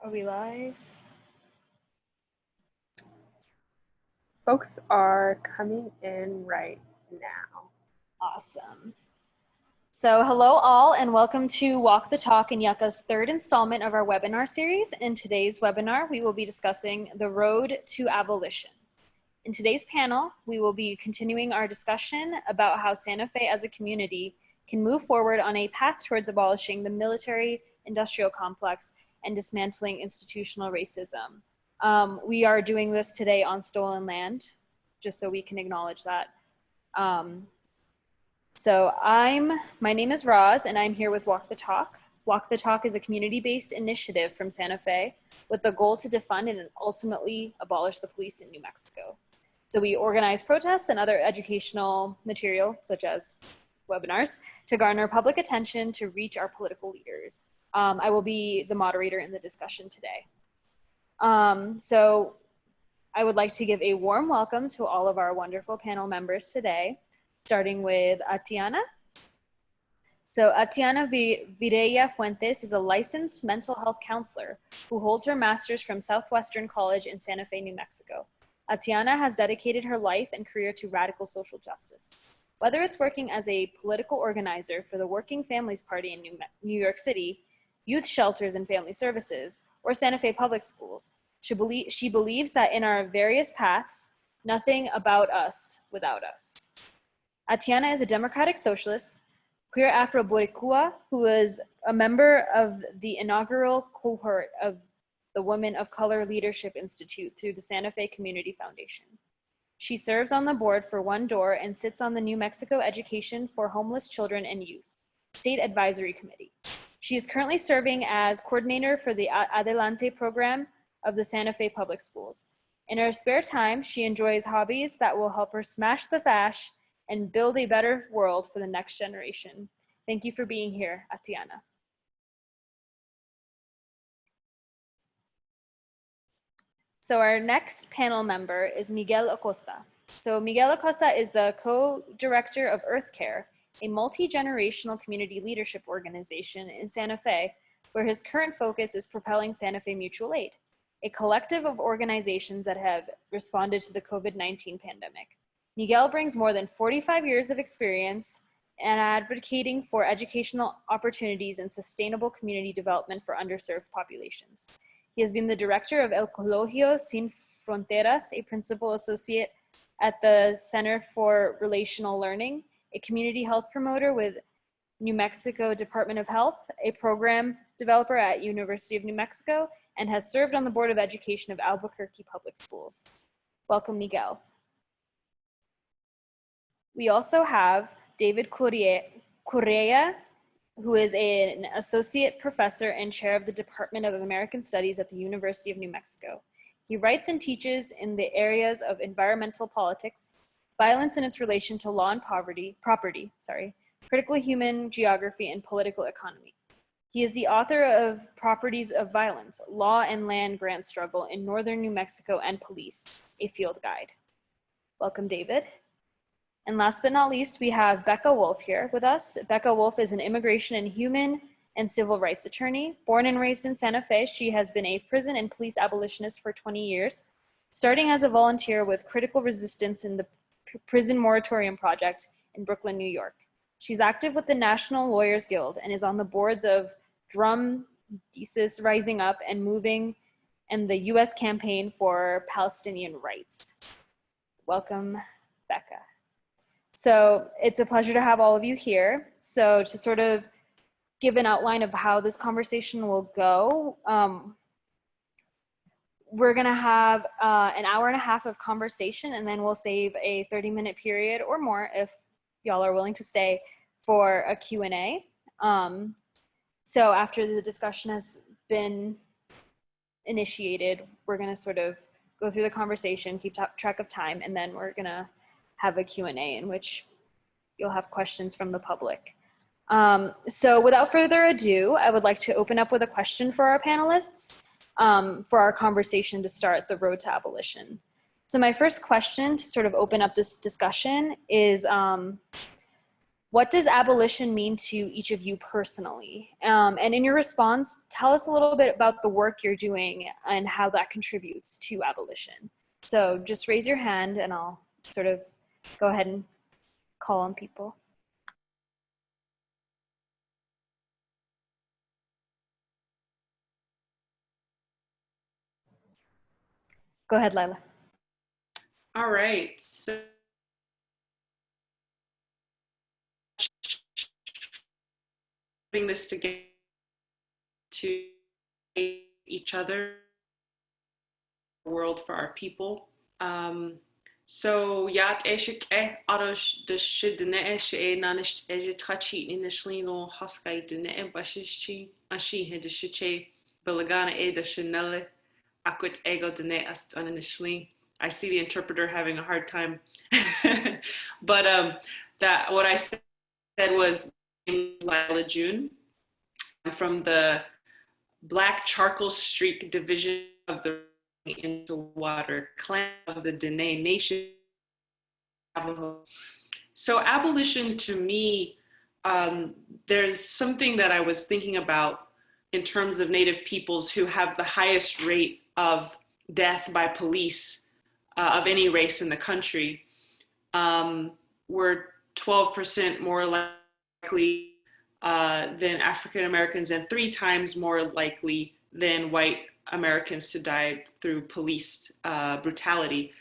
Are we live? Folks are coming in right now. Awesome. So hello all and welcome to Walk the Talk in YUCCA's third installment of our webinar series. In today's webinar, we will be discussing the road to abolition. In today's panel, we will be continuing our discussion about how Santa Fe as a community can move forward on a path towards abolishing the military-industrial complex and dismantling institutional racism. We are doing this today on stolen land, just so we can acknowledge that. My name is Roz, and I'm here with Walk the Talk. Walk the Talk is a community-based initiative from Santa Fe with the goal to defund and ultimately abolish the police in New Mexico. So we organize protests and other educational material, such as webinars, to garner public attention to reach our political leaders. I will be the moderator in the discussion today. So I would like to give a warm welcome to all of our wonderful panel members today, starting with Attiana. So Attiana Virella-Fuentes is a licensed mental health counselor who holds her master's from Southwestern College in Santa Fe, New Mexico. Attiana has dedicated her life and career to radical social justice. Whether it's working as a political organizer for the Working Families Party in New York City, youth shelters and family services, or Santa Fe public schools, she believes that in our various paths, nothing about us without us. Attiana is a democratic socialist, queer Afro-Boricua, who is a member of the inaugural cohort of the Women of Color Leadership Institute through the Santa Fe Community Foundation. She serves on the board for One Door and sits on the New Mexico Education for Homeless Children and Youth State Advisory Committee. She is currently serving as coordinator for the Adelante program of the Santa Fe Public Schools. In her spare time, she enjoys hobbies that will help her smash the fash and build a better world for the next generation. Thank you for being here, Attiana. So our next panel member is Miguel Acosta. So Miguel Acosta is the co-director of Earth Care, a multi-generational community leadership organization in Santa Fe, where his current focus is propelling Santa Fe Mutual Aid, a collective of organizations that have responded to the COVID-19 pandemic. Miguel brings more than 45 years of experience in advocating for educational opportunities and sustainable community development for underserved populations. He has been the director of El Colegio Sin Fronteras, a principal associate at the Center for Relational Learning, a community health promoter with New Mexico Department of Health, a program developer at University of New Mexico, and has served on the Board of Education of Albuquerque Public Schools. Welcome, Miguel. We also have David Correia, who is an associate professor and chair of the Department of American Studies at the University of New Mexico. He writes and teaches in the areas of environmental politics, violence and its relation to law and property, critical human geography, and political economy. He is the author of Properties of Violence, Law and Land Grant Struggle in Northern New Mexico and Police, a field guide. Welcome, David. And last but not least, we have Becca Wolff here with us. Becca Wolff is an immigration and human and civil rights attorney. Born and raised in Santa Fe, she has been a prison and police abolitionist for 20 years, starting as a volunteer with critical resistance in the Prison Moratorium Project in Brooklyn, New York. She's active with the National Lawyers Guild and is on the boards of Drum, DCIS Rising Up and Moving, and the US Campaign for Palestinian Rights. Welcome, Becca. So it's a pleasure to have all of you here. So to sort of give an outline of how this conversation will go, we're gonna have an hour and a half of conversation, and then we'll save a 30-minute period or more if y'all are willing to stay for a Q&A. So after the discussion has been initiated, we're gonna sort of go through the conversation, keep track of time, and then we're gonna have a Q&A in which you'll have questions from the public. So without further ado, I would like to open up with a question for our panelists for our conversation to start the road to abolition. So my first question to sort of open up this discussion is, what does abolition mean to each of you personally? And in your response, tell us a little bit about the work you're doing and how that contributes to abolition. So just raise your hand and I'll sort of go ahead and call on people. Go ahead, Lyla. All right. So putting this together to each other, world for our people. So yat eshik arosh de shidne eshe nanish eje trachi in shlino hafkai dine bashishi ashi de shiche belagana e de chanel akwit ego dine astan in shlin. I see the interpreter having a hard time. But that what I said was Lyla June. I'm from the Black Charcoal Streak Division of the into Water clan of the Diné Nation. Navajo. So abolition to me, there's something that I was thinking about in terms of Native peoples who have the highest rate of death by police of any race in the country. We're 12% more likely than African Americans and 3 times more likely than white Americans to die through police brutality.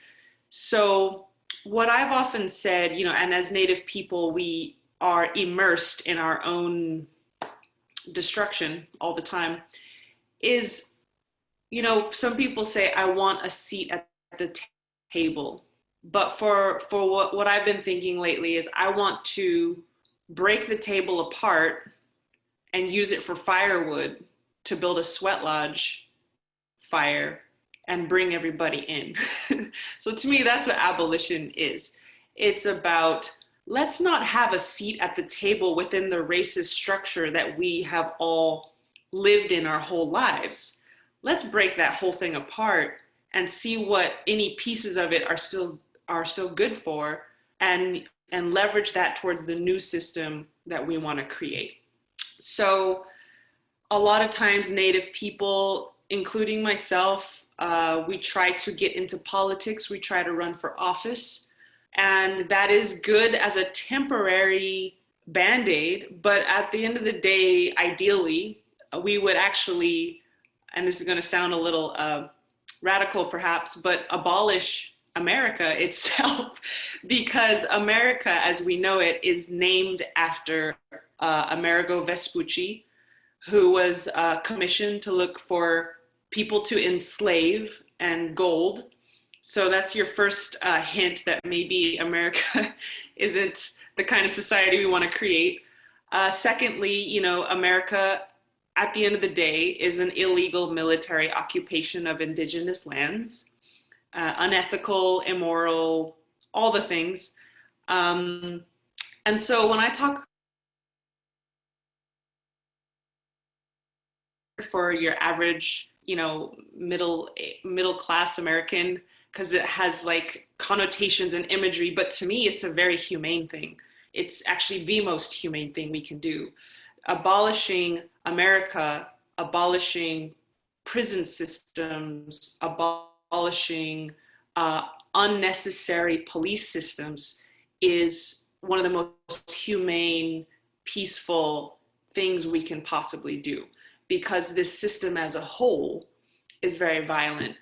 So what I've often said, and as Native people, we are immersed in our own destruction all the time, is, some people say, I want a seat at the table. But for what I've been thinking lately is I want to break the table apart and use it for firewood to build a sweat lodge fire and bring everybody in. So to me, that's what abolition is. It's about, let's not have a seat at the table within the racist structure that we have all lived in our whole lives. Let's break that whole thing apart and see what any pieces of it are still good for, and leverage that towards the new system that we want to create. So a lot of times Native people, including myself, we try to get into politics, we try to run for office, and that is good as a temporary Band-Aid, but at the end of the day, ideally, we would actually, and this is going to sound a little radical perhaps, but abolish America itself, because America as we know it is named after Amerigo Vespucci, who was commissioned to look for people to enslave and gold. So that's your first hint that maybe America isn't the kind of society we want to create. Secondly, America at the end of the day is an illegal military occupation of indigenous lands, unethical, immoral, all the things. And so when I talk for your average, middle class American, because it has like connotations and imagery, but to me, it's a very humane thing. It's actually the most humane thing we can do. Abolishing America, abolishing prison systems, abolishing unnecessary police systems is one of the most humane, peaceful things we can possibly do, because this system as a whole is very violent.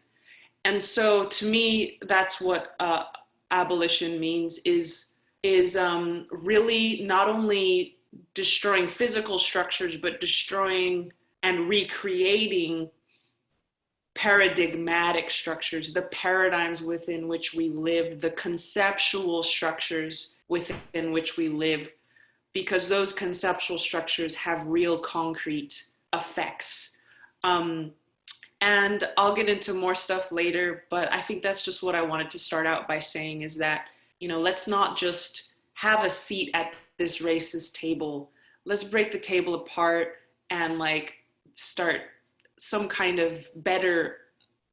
And so to me, that's what abolition means, is really not only destroying physical structures, but destroying and recreating paradigmatic structures, the paradigms within which we live, the conceptual structures within which we live, because those conceptual structures have real concrete effects. And I'll get into more stuff later, but I think that's just what I wanted to start out by saying, is that, let's not just have a seat at this racist table. Let's break the table apart and start some kind of better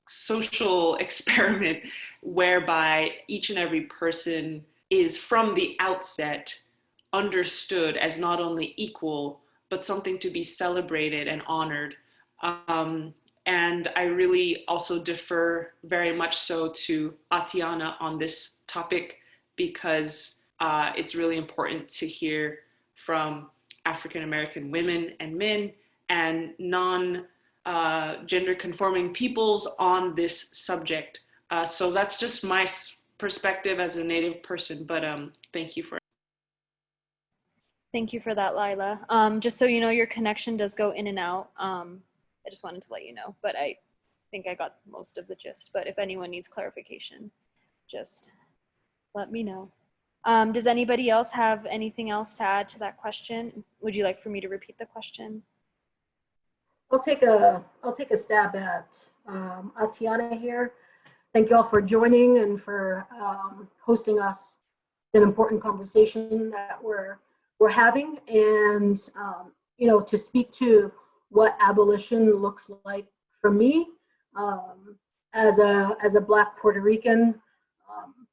social experiment whereby each and every person is from the outset understood as not only equal, but something to be celebrated and honored. And I really also defer very much so to Attiana on this topic, because it's really important to hear from African American women and men and non-gender conforming peoples on this subject. So that's just my perspective as a Native person, but thank you for. Thank you for that, Lyla. Just so you know, your connection does go in and out. I just wanted to let you know, but I think I got most of the gist. But if anyone needs clarification, just let me know. Does anybody else have anything else to add to that question? Would you like for me to repeat the question? I'll take a stab at Attiana here. Thank you all for joining and for hosting us. It's an important conversation that we're having, and you know, to speak to what abolition looks like for me as a Black Puerto Rican.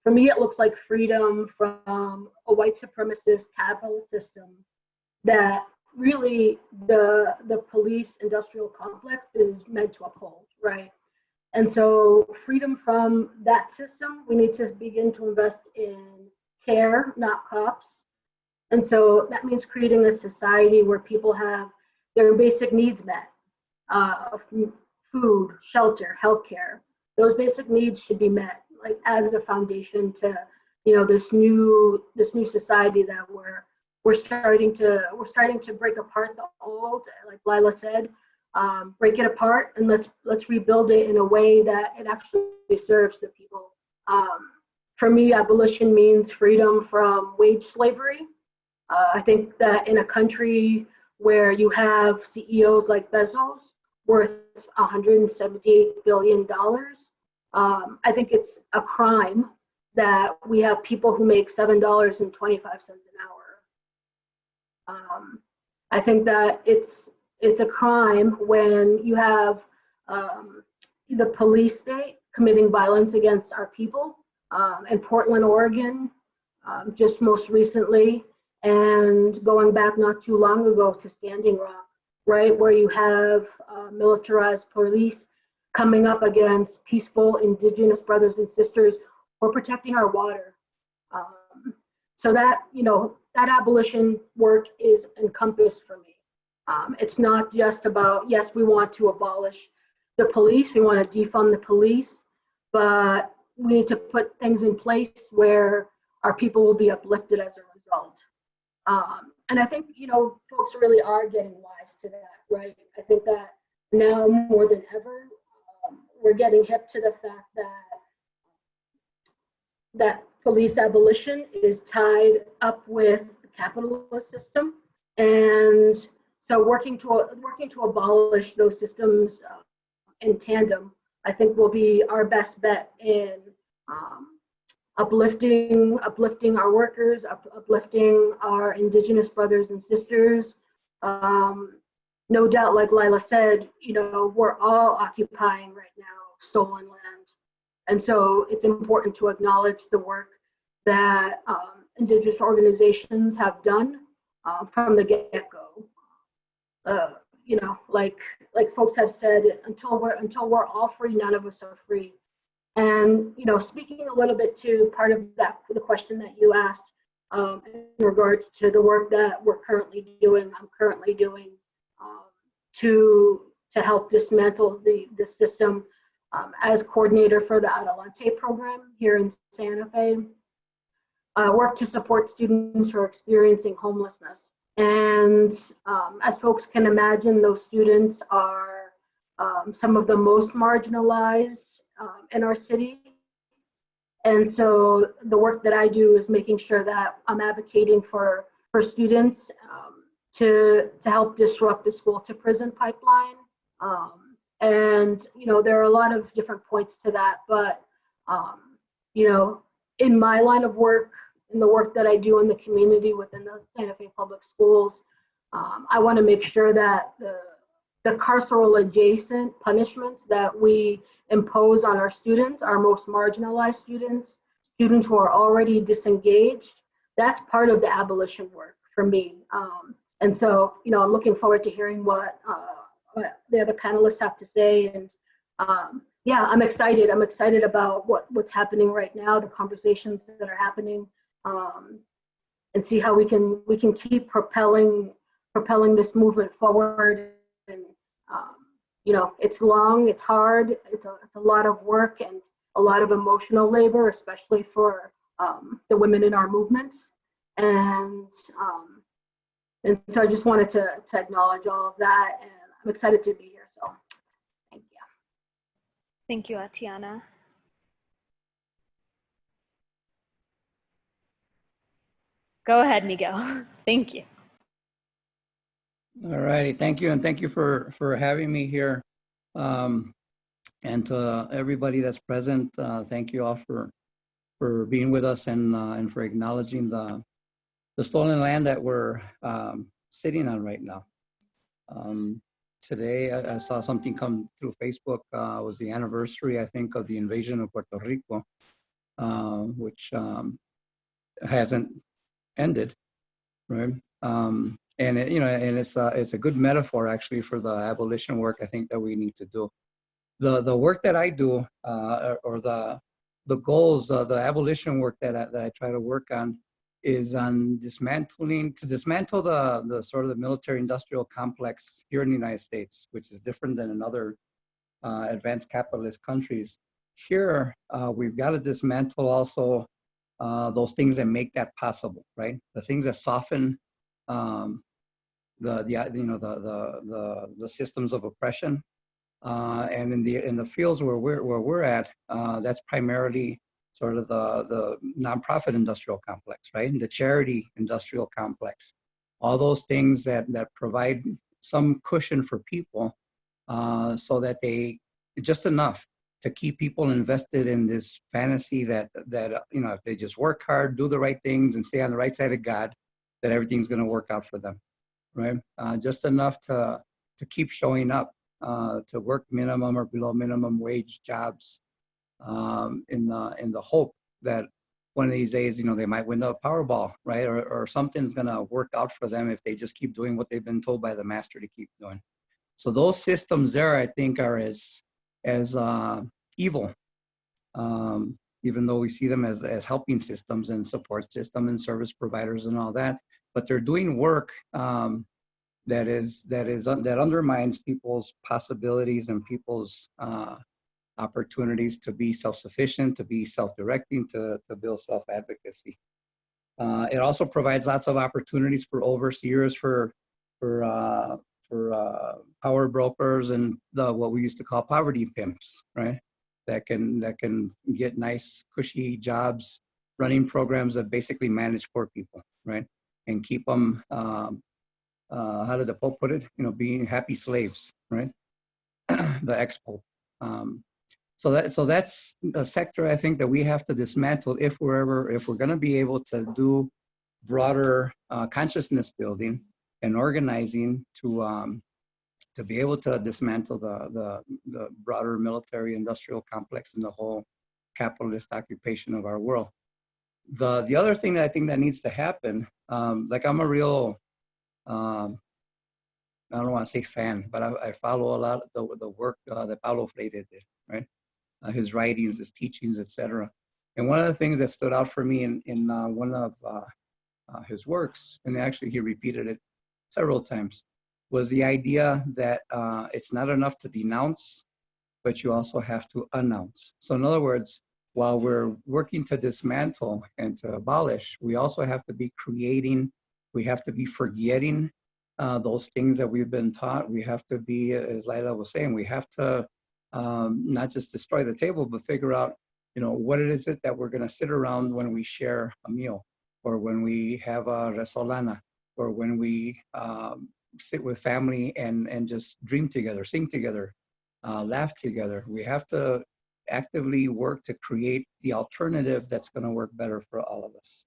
For me, it looks like freedom from a white supremacist capitalist system that really the police industrial complex is meant to uphold, right? And so freedom from that system, we need to begin to invest in care, not cops. And so that means creating a society where people have their basic needs met, food, shelter, healthcare. Those basic needs should be met, like as a foundation to, you know, this new society that we're starting to break apart the old, like Lyla said, break it apart and let's rebuild it in a way that it actually serves the people. For me, abolition means freedom from wage slavery. I think that in a country where you have CEOs like Bezos worth $178 billion, I think it's a crime that we have people who make $7.25 an hour. I think that it's a crime when you have the police state committing violence against our people in Portland, Oregon, just most recently, and going back not too long ago to Standing Rock, right, where you have militarized police coming up against peaceful Indigenous brothers and sisters for protecting our water. So that, you know, that abolition work is encompassed for me. It's not just about, yes, we want to abolish the police, we want to defund the police, but we need to put things in place where our people will be uplifted as a result. And I think, you know, folks really are getting wise to that, right? I think that now more than ever, we're getting hip to the fact that police abolition is tied up with the capitalist system, and so working to abolish those systems in tandem, I think, will be our best bet in uplifting our workers, uplifting our Indigenous brothers and sisters. No doubt, like Lyla said, you know, we're all occupying right now stolen land. And so it's important to acknowledge the work that Indigenous organizations have done from the get-go. You know, like folks have said, until we're all free, none of us are free. And, you know, speaking a little bit to part of that, the question that you asked in regards to the work that I'm currently doing to help dismantle the system as coordinator for the Adelante program here in Santa Fe. I work to support students who are experiencing homelessness. And as folks can imagine, those students are some of the most marginalized in our city. And so the work that I do is making sure that I'm advocating for students to help disrupt the school to prison pipeline. And, you know, there are a lot of different points to that, but, you know, in my line of work, in the work that I do in the community within the Santa Fe Public Schools, I want to make sure that the carceral adjacent punishments that we impose on our students, our most marginalized students who are already disengaged, that's part of the abolition work for me. And so, I'm looking forward to hearing what the other panelists have to say. And yeah, I'm excited. I'm excited about what's happening right now, the conversations that are happening, and see how we can keep propelling this movement forward. And it's long, it's hard, it's a lot of work and a lot of emotional labor, especially for the women in our movements. And so I just wanted to acknowledge all of that, and I'm excited to be here. So thank you. Thank you, Attiana. Go ahead, Miguel. Thank you. All righty, thank you, and thank you for having me here. And to everybody that's present, thank you all for being with us and for acknowledging the stolen land that we're sitting on right now. Today, I saw something come through Facebook. Was the anniversary, I think, of the invasion of Puerto Rico, which hasn't ended, right? And it's a good metaphor actually for the abolition work I think that we need to do. The work that I do, or the goals, the abolition work that I try to work on, is on to dismantle the sort of the military-industrial complex here in the United States, which is different than in other advanced capitalist countries. Here, we've got to dismantle also those things that make that possible, right? The things that soften the systems of oppression. And in the fields where we're at, that's primarily sort of the nonprofit industrial complex, right? And the charity industrial complex. All those things that provide some cushion for people, so that just enough to keep people invested in this fantasy that if they just work hard, do the right things, and stay on the right side of God, that everything's going to work out for them, right? Just enough to keep showing up, to work minimum or below minimum wage jobs, in the hope that one of these days, they might win the Powerball, right? Or something's going to work out for them if they just keep doing what they've been told by the master to keep doing. So those systems there, I think, are as evil, even though we see them as helping systems and support system and service providers and all that. But they're doing work that undermines people's possibilities and people's opportunities to be self-sufficient, to be self-directing, to build self-advocacy. It also provides lots of opportunities for overseers, for power brokers, and what we used to call poverty pimps, right? That can get nice, cushy jobs running programs that basically manage poor people, right? And keep them, how did the Pope put it? Being happy slaves, right? The ex-Pope. So that's a sector I think that we have to dismantle if we're going to be able to do broader consciousness building and organizing to be able to dismantle the broader military industrial complex and the whole capitalist occupation of our world. The other thing that I think that needs to happen, like I'm a real, I don't want to say fan, but I follow a lot of the work that Paulo Freire did, right? His writings, his teachings, etc. And one of the things that stood out for me in one of his works, and actually he repeated it several times, was the idea that it's not enough to denounce, but you also have to announce. So in other words, while we're working to dismantle and to abolish, we also have to be creating, we have to be forgetting those things that we've been taught. We have to be, as Lyla was saying, we have to not just destroy the table, but figure out, what it is that we're going to sit around when we share a meal, or when we have a resolana, or when we sit with family and just dream together, sing together, laugh together. We have to actively work to create the alternative that's going to work better for all of us.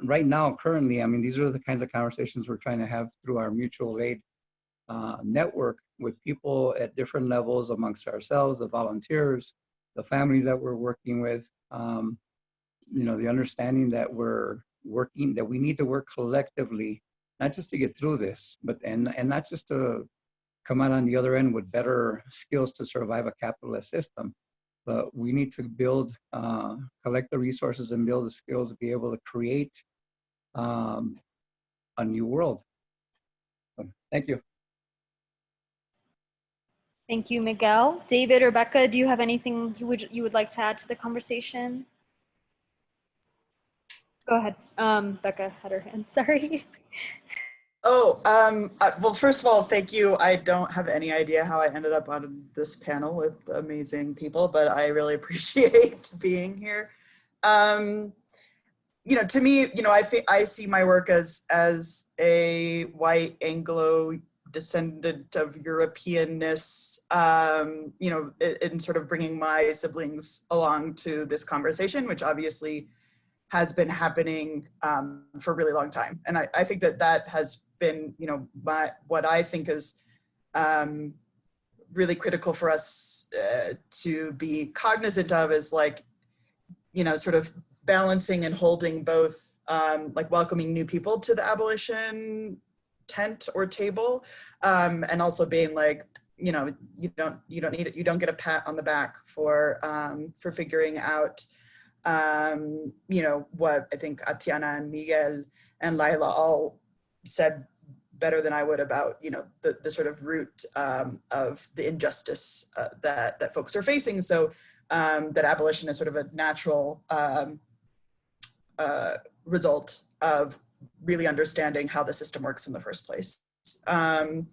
Right now, currently, I mean, these are the kinds of conversations we're trying to have through our mutual aid network with people at different levels amongst ourselves, the volunteers, the families that we're working with. the understanding that we're working, that we need to work collectively, not just to get through this, but and not just to come out on the other end with better skills to survive a capitalist system, but we need to build, collect the resources and build the skills to be able to create a new world. So, thank you. Thank you, Miguel. David or Becca, do you have anything you would like to add to the conversation? Go ahead. Becca had her hand, sorry. Oh, well, first of all, thank you. I don't have any idea how I ended up on this panel with amazing people, but I really appreciate being here. To me, I think I see my work as a white Anglo descendant of Europeanness, in sort of bringing my siblings along to this conversation, which obviously has been happening for a really long time. And I think that has been, what I think is really critical for us to be cognizant of is sort of balancing and holding both, welcoming new people to the abolition tent or table, and also being you don't need it, you don't get a pat on the back for figuring out what I think Attiana and Miguel and Lyla all said better than I would about, the sort of root of the injustice that folks are facing. So that abolition is sort of a natural result of really understanding how the system works in the first place. And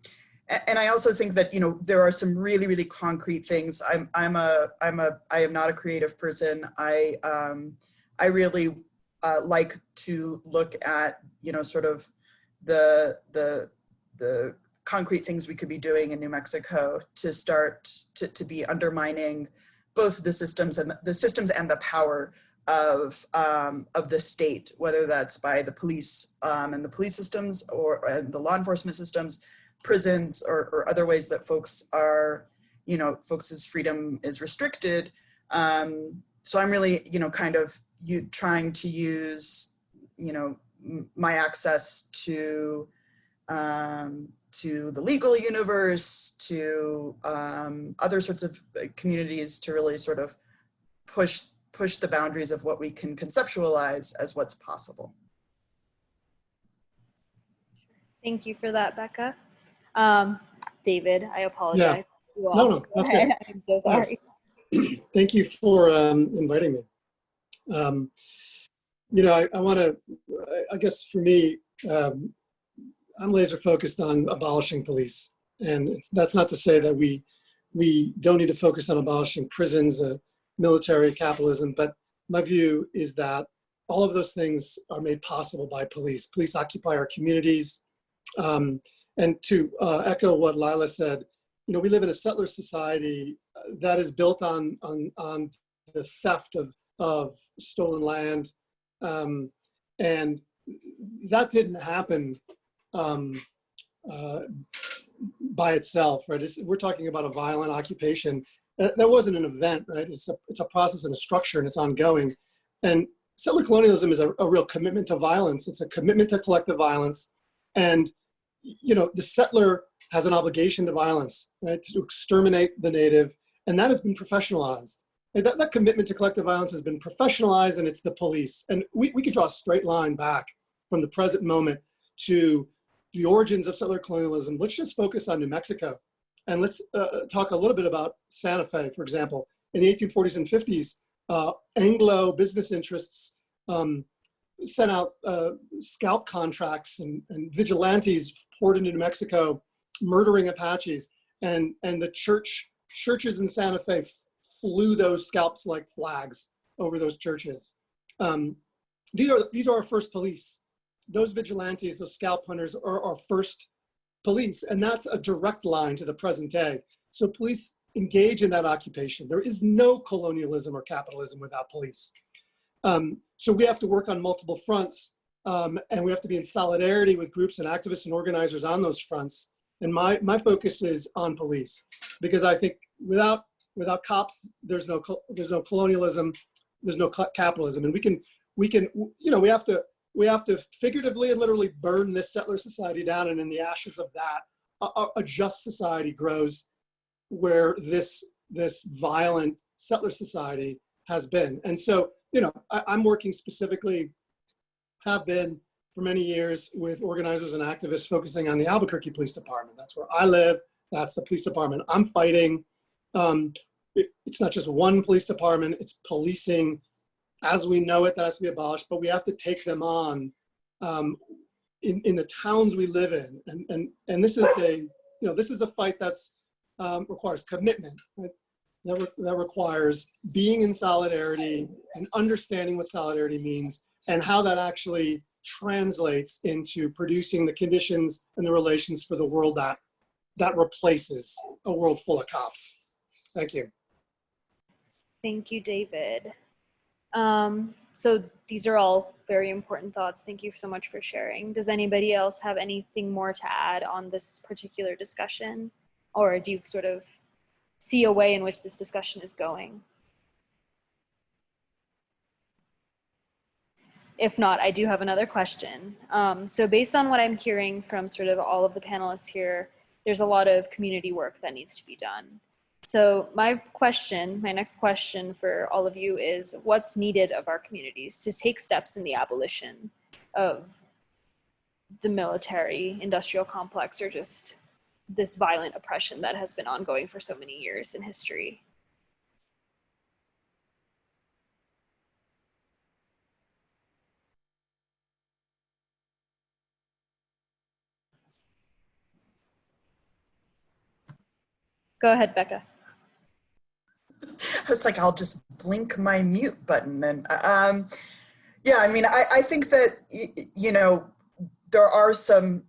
I also think that, there are some really, really concrete things. I am not a creative person. I really like to look at, sort of the concrete things we could be doing in New Mexico to start to be undermining both the systems and the power of the state, whether that's by the police and the police systems or the law enforcement systems, prisons, or other ways that folks are, folks' freedom is restricted. So I'm really, kind of trying to use, my access to the legal universe, to other sorts of communities to really sort of push the boundaries of what we can conceptualize as what's possible. Thank you for that, Becca. David, I apologize. Yeah. No, that's good. I'm so sorry. Thank you for inviting me. I want to, I guess for me, I'm laser focused on abolishing police. And that's not to say that we don't need to focus on abolishing prisons, military, capitalism, but my view is that all of those things are made possible by police. Police occupy our communities. And to echo what Lyla said, we live in a settler society that is built on the theft of stolen land. And that didn't happen by itself, right? We're talking about a violent occupation. That wasn't an event, right? It's a process and a structure, and it's ongoing. And settler colonialism is a real commitment to violence. It's a commitment to collective violence. And, the settler has an obligation to violence, right? To exterminate the native. And that has been professionalized. And that commitment to collective violence has been professionalized, and it's the police. And we could draw a straight line back from the present moment to the origins of settler colonialism. Let's just focus on New Mexico. And let's talk a little bit about Santa Fe, for example. In the 1840s and 50s, Anglo business interests sent out scalp contracts, and vigilantes poured into New Mexico, murdering Apaches. And the churches in Santa Fe flew those scalps like flags over those churches. These are our first police. Those vigilantes, those scalp hunters are our first police, and that's a direct line to the present day. So police engage in that occupation. There is no colonialism or capitalism without police. So we have to work on multiple fronts, and we have to be in solidarity with groups and activists and organizers on those fronts. And my focus is on police, because I think without cops, there's no colonialism. capitalism, and we can, you know, we have to figuratively and literally burn this settler society down, and in the ashes of that, a just society grows, where this violent settler society has been. And so, you know, I'm working specifically, have been for many years, with organizers and activists focusing on the Albuquerque Police Department. That's where I live. That's the police department I'm fighting. It's not just one police department, it's policing as we know it that has to be abolished, but we have to take them on in the towns we live in. And this is this is a fight that's requires commitment. Right? That requires being in solidarity and understanding what solidarity means and how that actually translates into producing the conditions and the relations for the world that replaces a world full of cops. Thank you. Thank you, David. So these are all very important thoughts. Thank you so much for sharing. Does anybody else have anything more to add on this particular discussion? Or do you sort of see a way in which this discussion is going? If not, I do have another question. So based on what I'm hearing from sort of all of the panelists here, there's a lot of community work that needs to be done. So my next question for all of you is, what's needed of our communities to take steps in the abolition of the military industrial complex, or just this violent oppression that has been ongoing for so many years in history? Go ahead, Becca. I was like, I'll just blink my mute button. And yeah, I mean, I think that, you know, there are some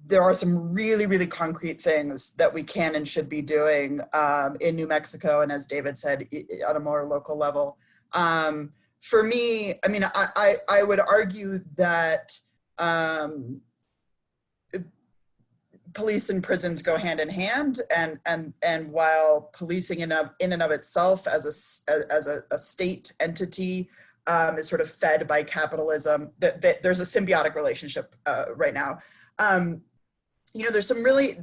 really, really concrete things that we can and should be doing in New Mexico. And as David said, on a more local level. For me, I mean, I would argue that police and prisons go hand in hand, and while policing in and of itself as a state entity is sort of fed by capitalism, that there's a symbiotic relationship right now. You know, there's some really,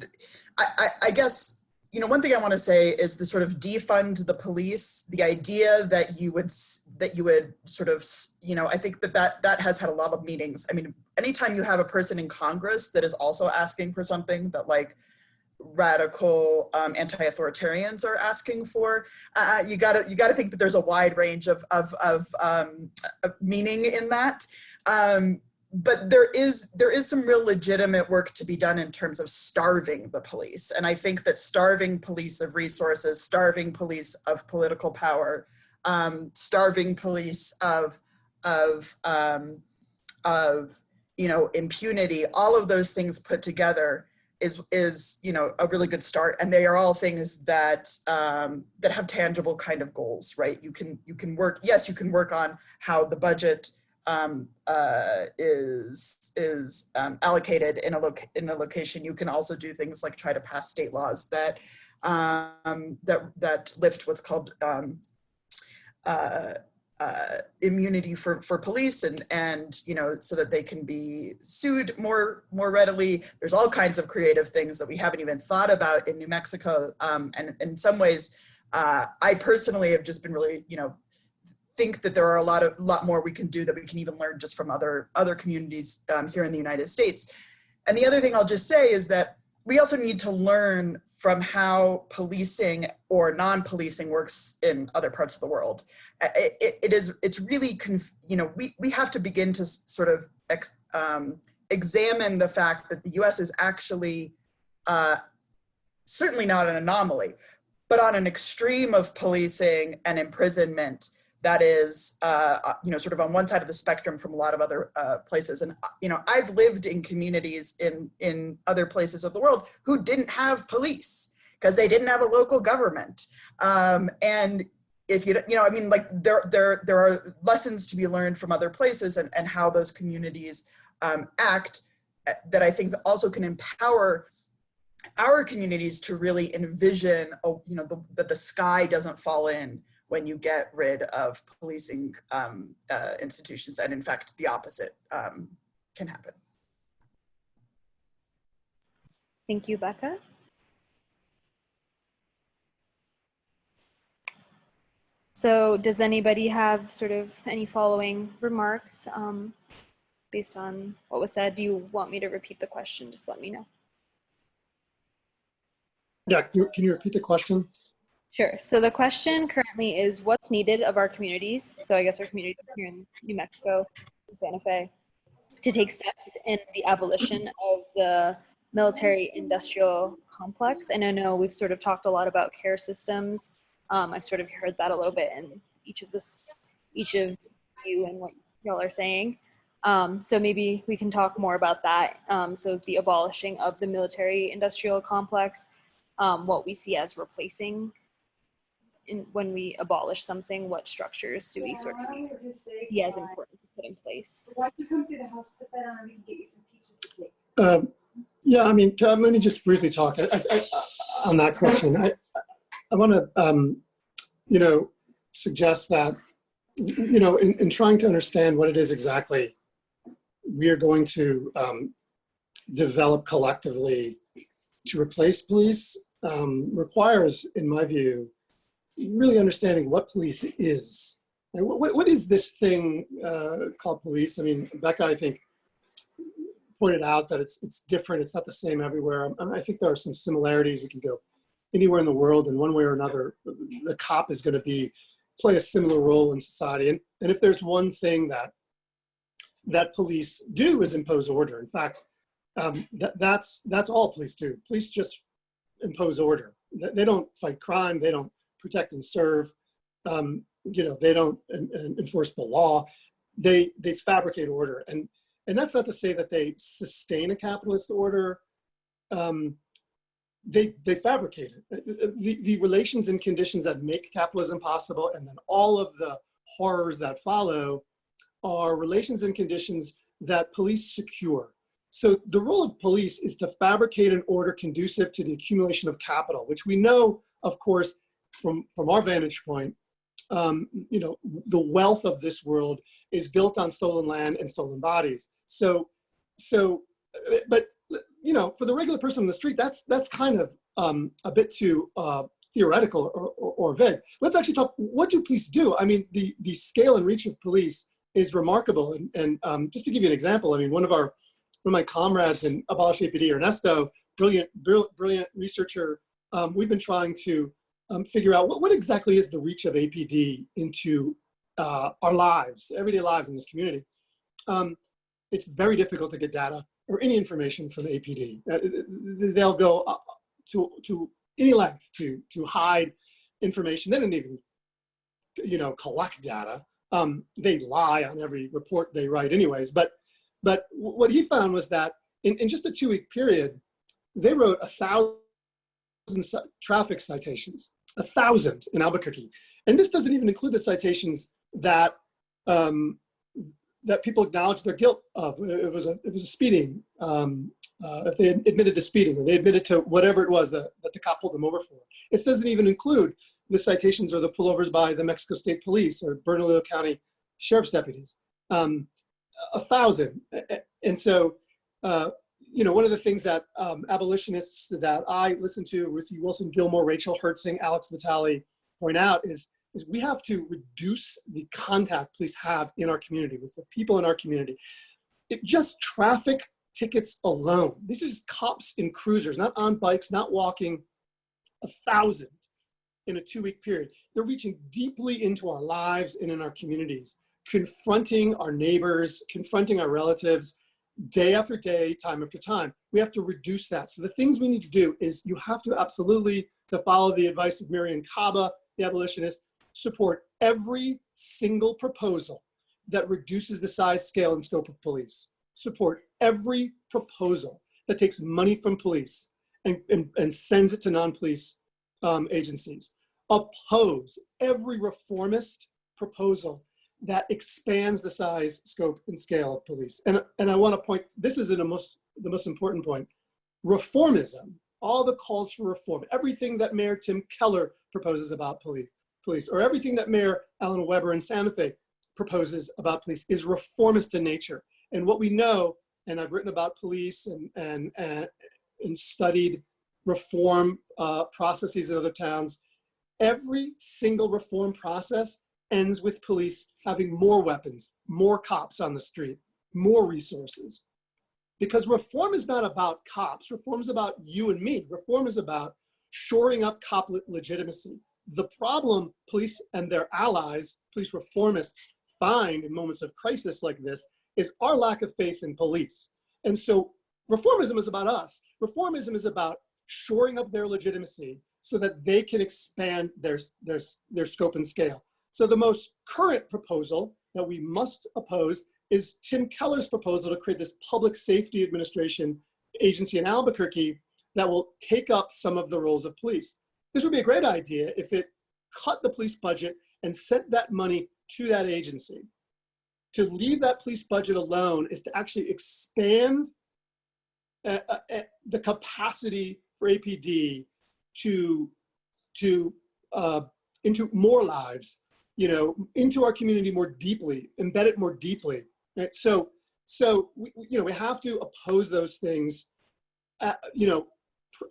I guess, you know, one thing I want to say is the sort of defund the police, the idea that you would sort of, you know, I think that has had a lot of meanings. I mean, anytime you have a person in Congress that is also asking for something that like radical anti-authoritarians are asking for, you gotta think that there's a wide range of meaning in that. But there is some real legitimate work to be done in terms of starving the police. And I think that starving police of resources, starving police of political power, starving police of you know, impunity, all of those things put together is you know, a really good start. And they are all things that that have tangible kind of goals, right? You can work, yes, you can work on how the budget is allocated in a location. You can also do things like try to pass state laws that that lift what's called immunity for police, and you know, so that they can be sued more readily. There's all kinds of creative things that we haven't even thought about in New Mexico, and in some ways, I personally have just been really, you know, think that there are a lot more we can do, that we can even learn just from other communities here in the United States. And the other thing I'll just say is that we also need to learn from how policing or non-policing works in other parts of the world. It's really, you know, we have to begin to sort of examine the fact that the US is actually certainly not an anomaly, but on an extreme of policing and imprisonment that is, you know, sort of on one side of the spectrum from a lot of other places. And, you know, I've lived in communities in other places of the world who didn't have police because they didn't have a local government. And if you know, I mean, like there are lessons to be learned from other places and how those communities act that I think also can empower our communities to really envision, you know, that the sky doesn't fall in when you get rid of policing institutions, and in fact, the opposite can happen. Thank you, Becca. So does anybody have sort of any following remarks based on what was said? Do you want me to repeat the question? Just let me know. Yeah, can you repeat the question? Sure. So the question currently is what's needed of our communities? So I guess our communities here in New Mexico, in Santa Fe, to take steps in the abolition of the military industrial complex. And I know we've sort of talked a lot about care systems. I've sort of heard that a little bit in each of you and what y'all are saying. So maybe we can talk more about that. So the abolishing of the military industrial complex, what we see as replacing when we abolish something, what structures do we sort of see as important to put in place? Yeah, I mean, let me just briefly talk on that question. I want to, suggest that, in trying to understand what it is exactly we are going to develop collectively to replace police requires, in my view, really understanding what police is. And what is this thing called police? I mean, Becca, I think, pointed out that it's different. It's not the same everywhere. I think there are some similarities. We can go anywhere in the world, and one way or another, the cop is going to play a similar role in society. And if there's one thing that police do is impose order. In fact, that's all police do. Police just impose order. They don't fight crime. They don't protect and serve. They don't enforce the law. They fabricate order. And that's not to say that they sustain a capitalist order. They fabricate it. The relations and conditions that make capitalism possible, and then all of the horrors that follow, are relations and conditions that police secure. So the role of police is to fabricate an order conducive to the accumulation of capital, which we know, of course, from our vantage point, the wealth of this world is built on stolen land and stolen bodies. But for the regular person on the street, that's kind of a bit too theoretical or vague. Let's actually talk. What do police do? I mean, the scale and reach of police is remarkable. And just to give you an example, I mean, one of my comrades in Abolish APD, Ernesto, brilliant researcher, we've been trying to figure out what exactly is the reach of APD into our lives, everyday lives in this community. It's very difficult to get data or any information from APD. They'll go to any length to hide information. They don't even, collect data. They lie on every report they write anyways. But what he found was that in just a 2-week period, they wrote 1,000 traffic citations, 1,000 in Albuquerque. And this doesn't even include the citations that that people acknowledge their guilt of. It was a speeding. If they admitted to speeding, or they admitted to whatever it was that the cop pulled them over for. This doesn't even include the citations or the pullovers by the Mexico State Police or Bernalillo County Sheriff's deputies. 1,000. And so, one of the things that abolitionists that I listen to, Ruthie Wilson Gilmore, Rachel Hertzing, Alex Vitale, point out is we have to reduce the contact police have in our community, with the people in our community. Just traffic tickets alone. These are just cops in cruisers, not on bikes, not walking. 1,000 in a 2-week period. They're reaching deeply into our lives and in our communities, confronting our neighbors, confronting our relatives, day after day, time after time. We have to reduce that. So the things we need to do is you have to absolutely, to follow the advice of Miriam Kaba, the abolitionist, support every single proposal that reduces the size, scale, and scope of police. Support every proposal that takes money from police and sends it to non-police agencies. Oppose every reformist proposal that expands the size, scope, and scale of police. And I want to point, this is the most important point. Reformism, all the calls for reform, everything that Mayor Tim Keller proposes about police police, or everything that Mayor Alan Weber in Santa Fe proposes about police is reformist in nature. And what we know, and I've written about police and studied reform processes in other towns, every single reform process ends with police having more weapons, more cops on the street, more resources. Because reform is not about cops, reform is about you and me. Reform is about shoring up cop legitimacy. The problem police and their allies, police reformists, find in moments of crisis like this is our lack of faith in police. And so reformism is about us. Reformism is about shoring up their legitimacy so that they can expand their scope and scale. So the most current proposal that we must oppose is Tim Keller's proposal to create this public safety administration agency in Albuquerque that will take up some of the roles of police. This would be a great idea if it cut the police budget and sent that money to that agency. To leave that police budget alone is to actually expand the capacity for APD into more lives, into our community more deeply, embed it more deeply. Right? So we have to oppose those things,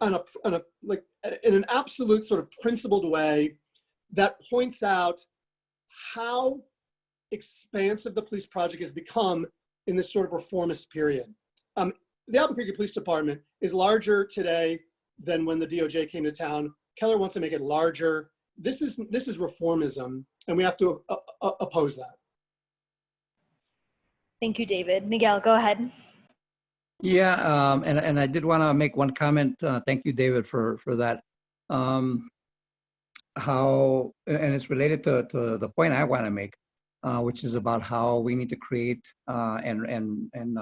in an absolute sort of principled way that points out how expansive the police project has become in this sort of reformist period. The Albuquerque Police Department is larger today than when the DOJ came to town. Keller wants to make it larger. This is reformism, and we have to oppose that. Thank you, David. Miguel, go ahead. Yeah, and I did want to make one comment. Thank you, David, for that. And it's related to the point I want to make, which is about how we need to create and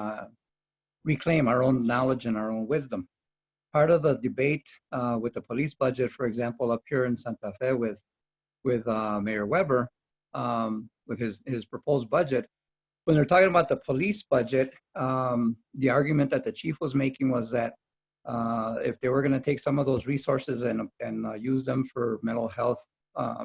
reclaim our own knowledge and our own wisdom. Part of the debate with the police budget, for example, up here in Santa Fe with Mayor Weber, with his proposed budget, when they're talking about the police budget, the argument that the chief was making was that if they were going to take some of those resources and use them for mental health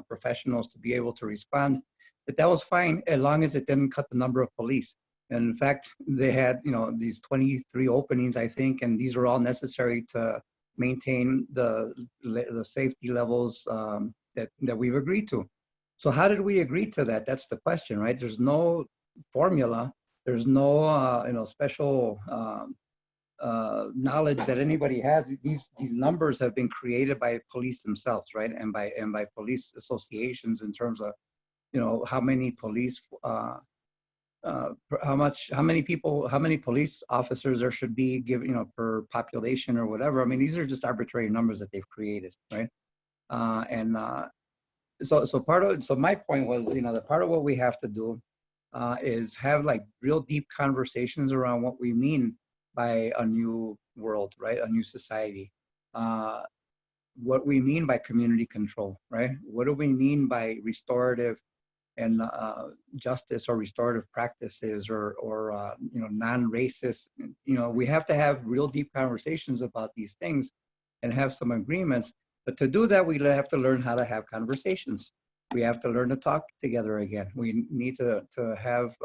professionals to be able to respond, that was fine as long as it didn't cut the number of police. And in fact, they had these 23 openings, I think, and these were all necessary to maintain the safety levels that we've agreed to. So how did we agree to that? That's the question, right? There's no formula. There's no special knowledge that anybody has. These numbers have been created by police themselves, right? And by police associations in terms of how many police how many police officers there should be given per population or whatever. I mean, these are just arbitrary numbers that they've created, right? So my point was, the part of what we have to do is have like real deep conversations around what we mean by a new world, right? A new society. What we mean by community control, right? What do we mean by restorative and justice or restorative practices or non-racist? We have to have real deep conversations about these things and have some agreements. But to do that, we have to learn how to have conversations. We have to learn to talk together again. We need to have,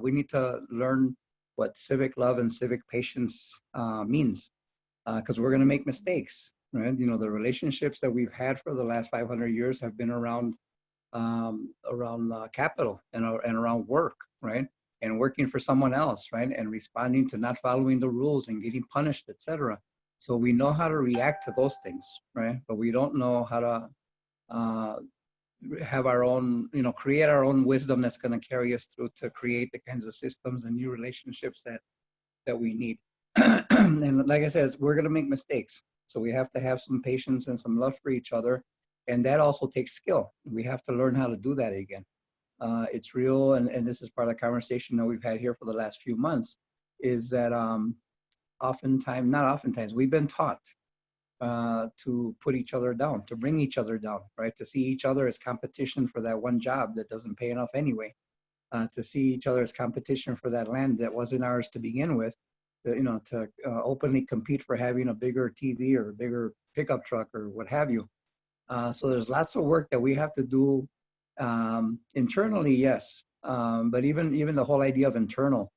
we need to learn what civic love and civic patience means, because we're gonna make mistakes, right? The relationships that we've had for the last 500 years have been around capital and around work, right? And working for someone else, right? And responding to not following the rules and getting punished, etc. So we know how to react to those things, right? But we don't know how to have our own, create our own wisdom that's going to carry us through to create the kinds of systems and new relationships that we need. And like I said, we're going to make mistakes. So we have to have some patience and some love for each other. And that also takes skill. We have to learn how to do that again. It's real, and this is part of the conversation that we've had here for the last few months, is that we've been taught to put each other down, to bring each other down, right? To see each other as competition for that one job that doesn't pay enough anyway. To see each other as competition for that land that wasn't ours to begin with. To openly compete for having a bigger TV or a bigger pickup truck or what have you. So there's lots of work that we have to do internally, yes, but even the whole idea of internal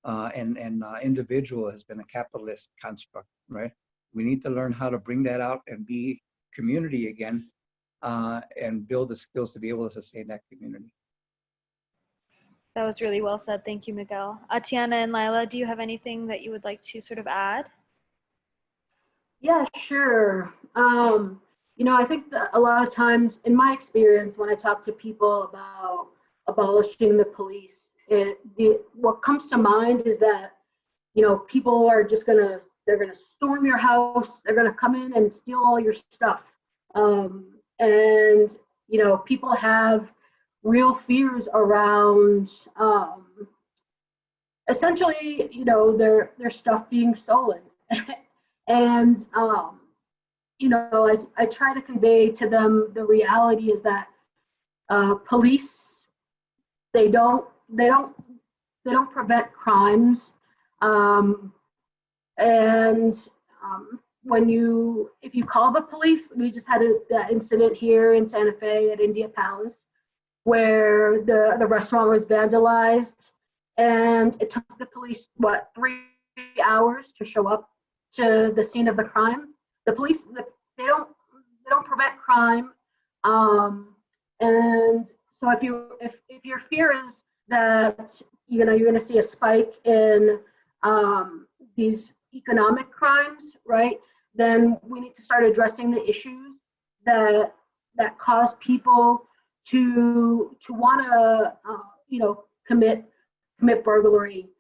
and individual has been a capitalist construct, right? We need to learn how to bring that out and be community again, and build the skills to be able to sustain that community. That was really well said. Thank you, Miguel. Attiana and Lyla, do you have anything that you would like to sort of add? Yeah, sure. I think that a lot of times, in my experience, when I talk to people about abolishing the police, what comes to mind is that, people are just they're gonna storm your house, they're gonna come in and steal all your stuff. And people have real fears around essentially, their stuff being stolen. And I try to convey to them the reality is that police, they don't prevent crimes, if you call the police, we just had that incident here in Santa Fe at India Palace, where the restaurant was vandalized, and it took the police 3 hours to show up to the scene of the crime. The police, they don't prevent crime, and so if your fear is that you're going to see a spike in these economic crimes, right? Then we need to start addressing the issues that cause people to want to commit burglary.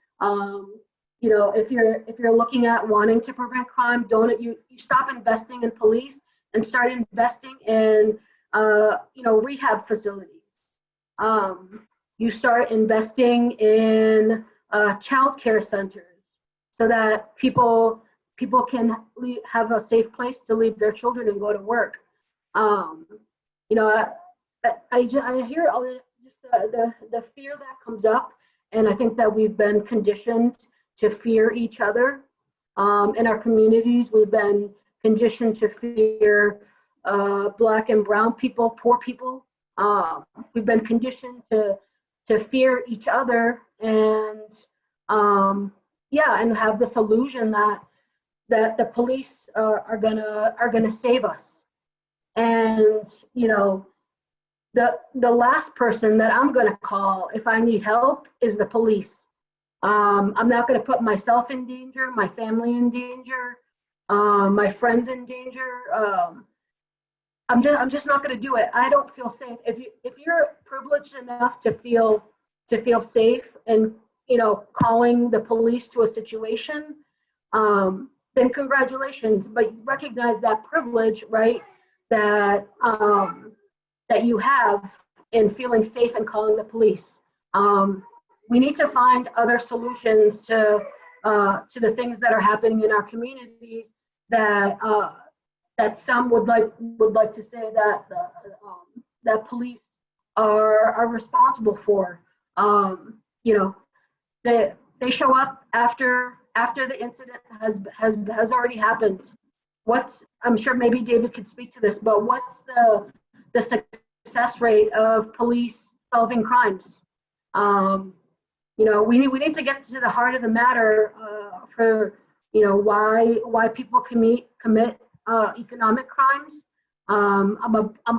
If you're looking at wanting to prevent crime, you stop investing in police and start investing in rehab facilities. You start investing in child care centers so that people can have a safe place to leave their children and go to work. I hear all the fear that comes up, and I think that we've been conditioned to fear each other. In our communities, we've been conditioned to fear Black and brown people, poor people. We've been conditioned to fear each other, and and have this illusion that the police are gonna save us. And the last person that I'm gonna call if I need help is the police. I'm not gonna put myself in danger, my family in danger, my friends in danger. I'm just not gonna do it. I don't feel safe. If you're privileged enough to feel safe and calling the police to a situation, then congratulations. But recognize that privilege, right? That you have in feeling safe and calling the police. We need to find other solutions to the things that are happening in our communities that some would like to say that police are responsible for. They show up after the incident has already happened. I'm sure maybe David could speak to this, but what's the success rate of police solving crimes? We need to get to the heart of the matter for why people commit economic crimes. I'm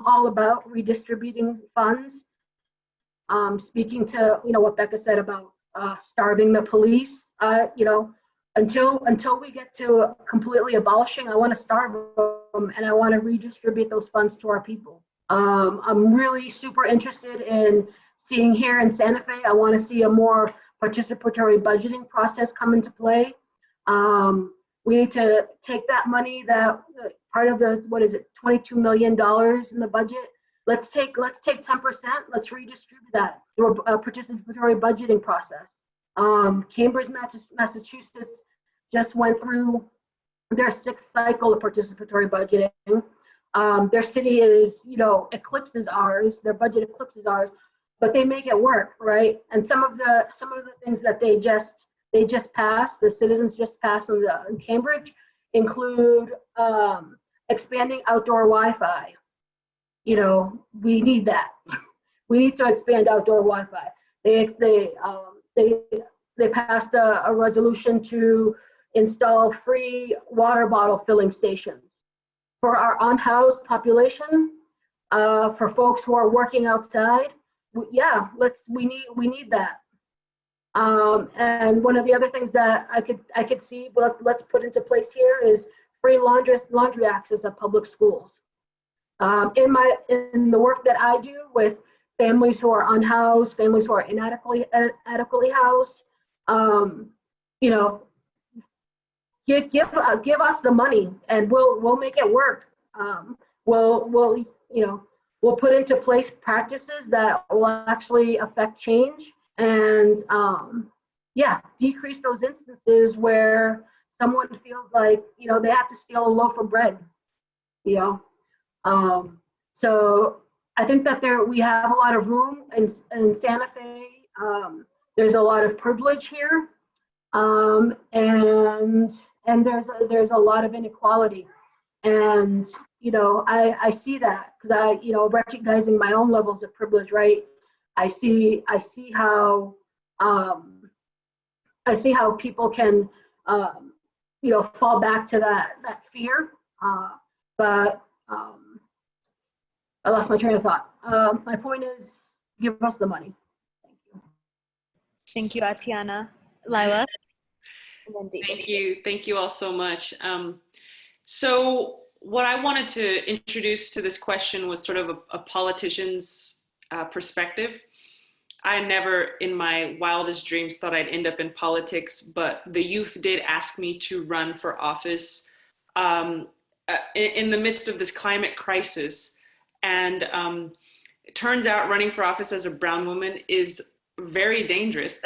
all about redistributing funds. Speaking to what Becca said about starving the police. Until we get to completely abolishing, I want to starve them, and I want to redistribute those funds to our people. I'm really super interested in seeing here in Santa Fe. I want to see a more participatory budgeting process come into play. We need to take that money, that part of the $22 million in the budget. Let's take 10%. Let's redistribute that through a participatory budgeting process. Cambridge, Massachusetts just went through their 6th cycle of participatory budgeting. Their city eclipses ours. Their budget eclipses ours, but they make it work, right? And some of the things that they just passed, the citizens just passed in Cambridge, include expanding outdoor Wi-Fi. we need that. We need to expand outdoor Wi-Fi. They passed a resolution to install free water bottle filling stations for our unhoused population, for folks who are working outside. Yeah, we need that. And one of the other things that I could see, but let's put into place here, is free laundry access at public schools. In the work that I do with families who are unhoused, families who are inadequately housed, give us the money and we'll make it work. We'll put into place practices that will actually affect change and decrease those instances where someone feels like they have to steal a loaf of bread. So I think that we have a lot of room in Santa Fe. There's a lot of privilege here, and there's a lot of inequality, and I see that because recognizing my own levels of privilege, right? I see how people can fall back to that fear, but I lost my train of thought. My point is, give us the money. Thank you. Thank you, Attiana. Lyla? And then Dee. Thank you all so much. So what I wanted to introduce to this question was sort of a politician's perspective. I never in my wildest dreams thought I'd end up in politics, but the youth did ask me to run for office in the midst of this climate crisis. And it turns out running for office as a brown woman is very dangerous.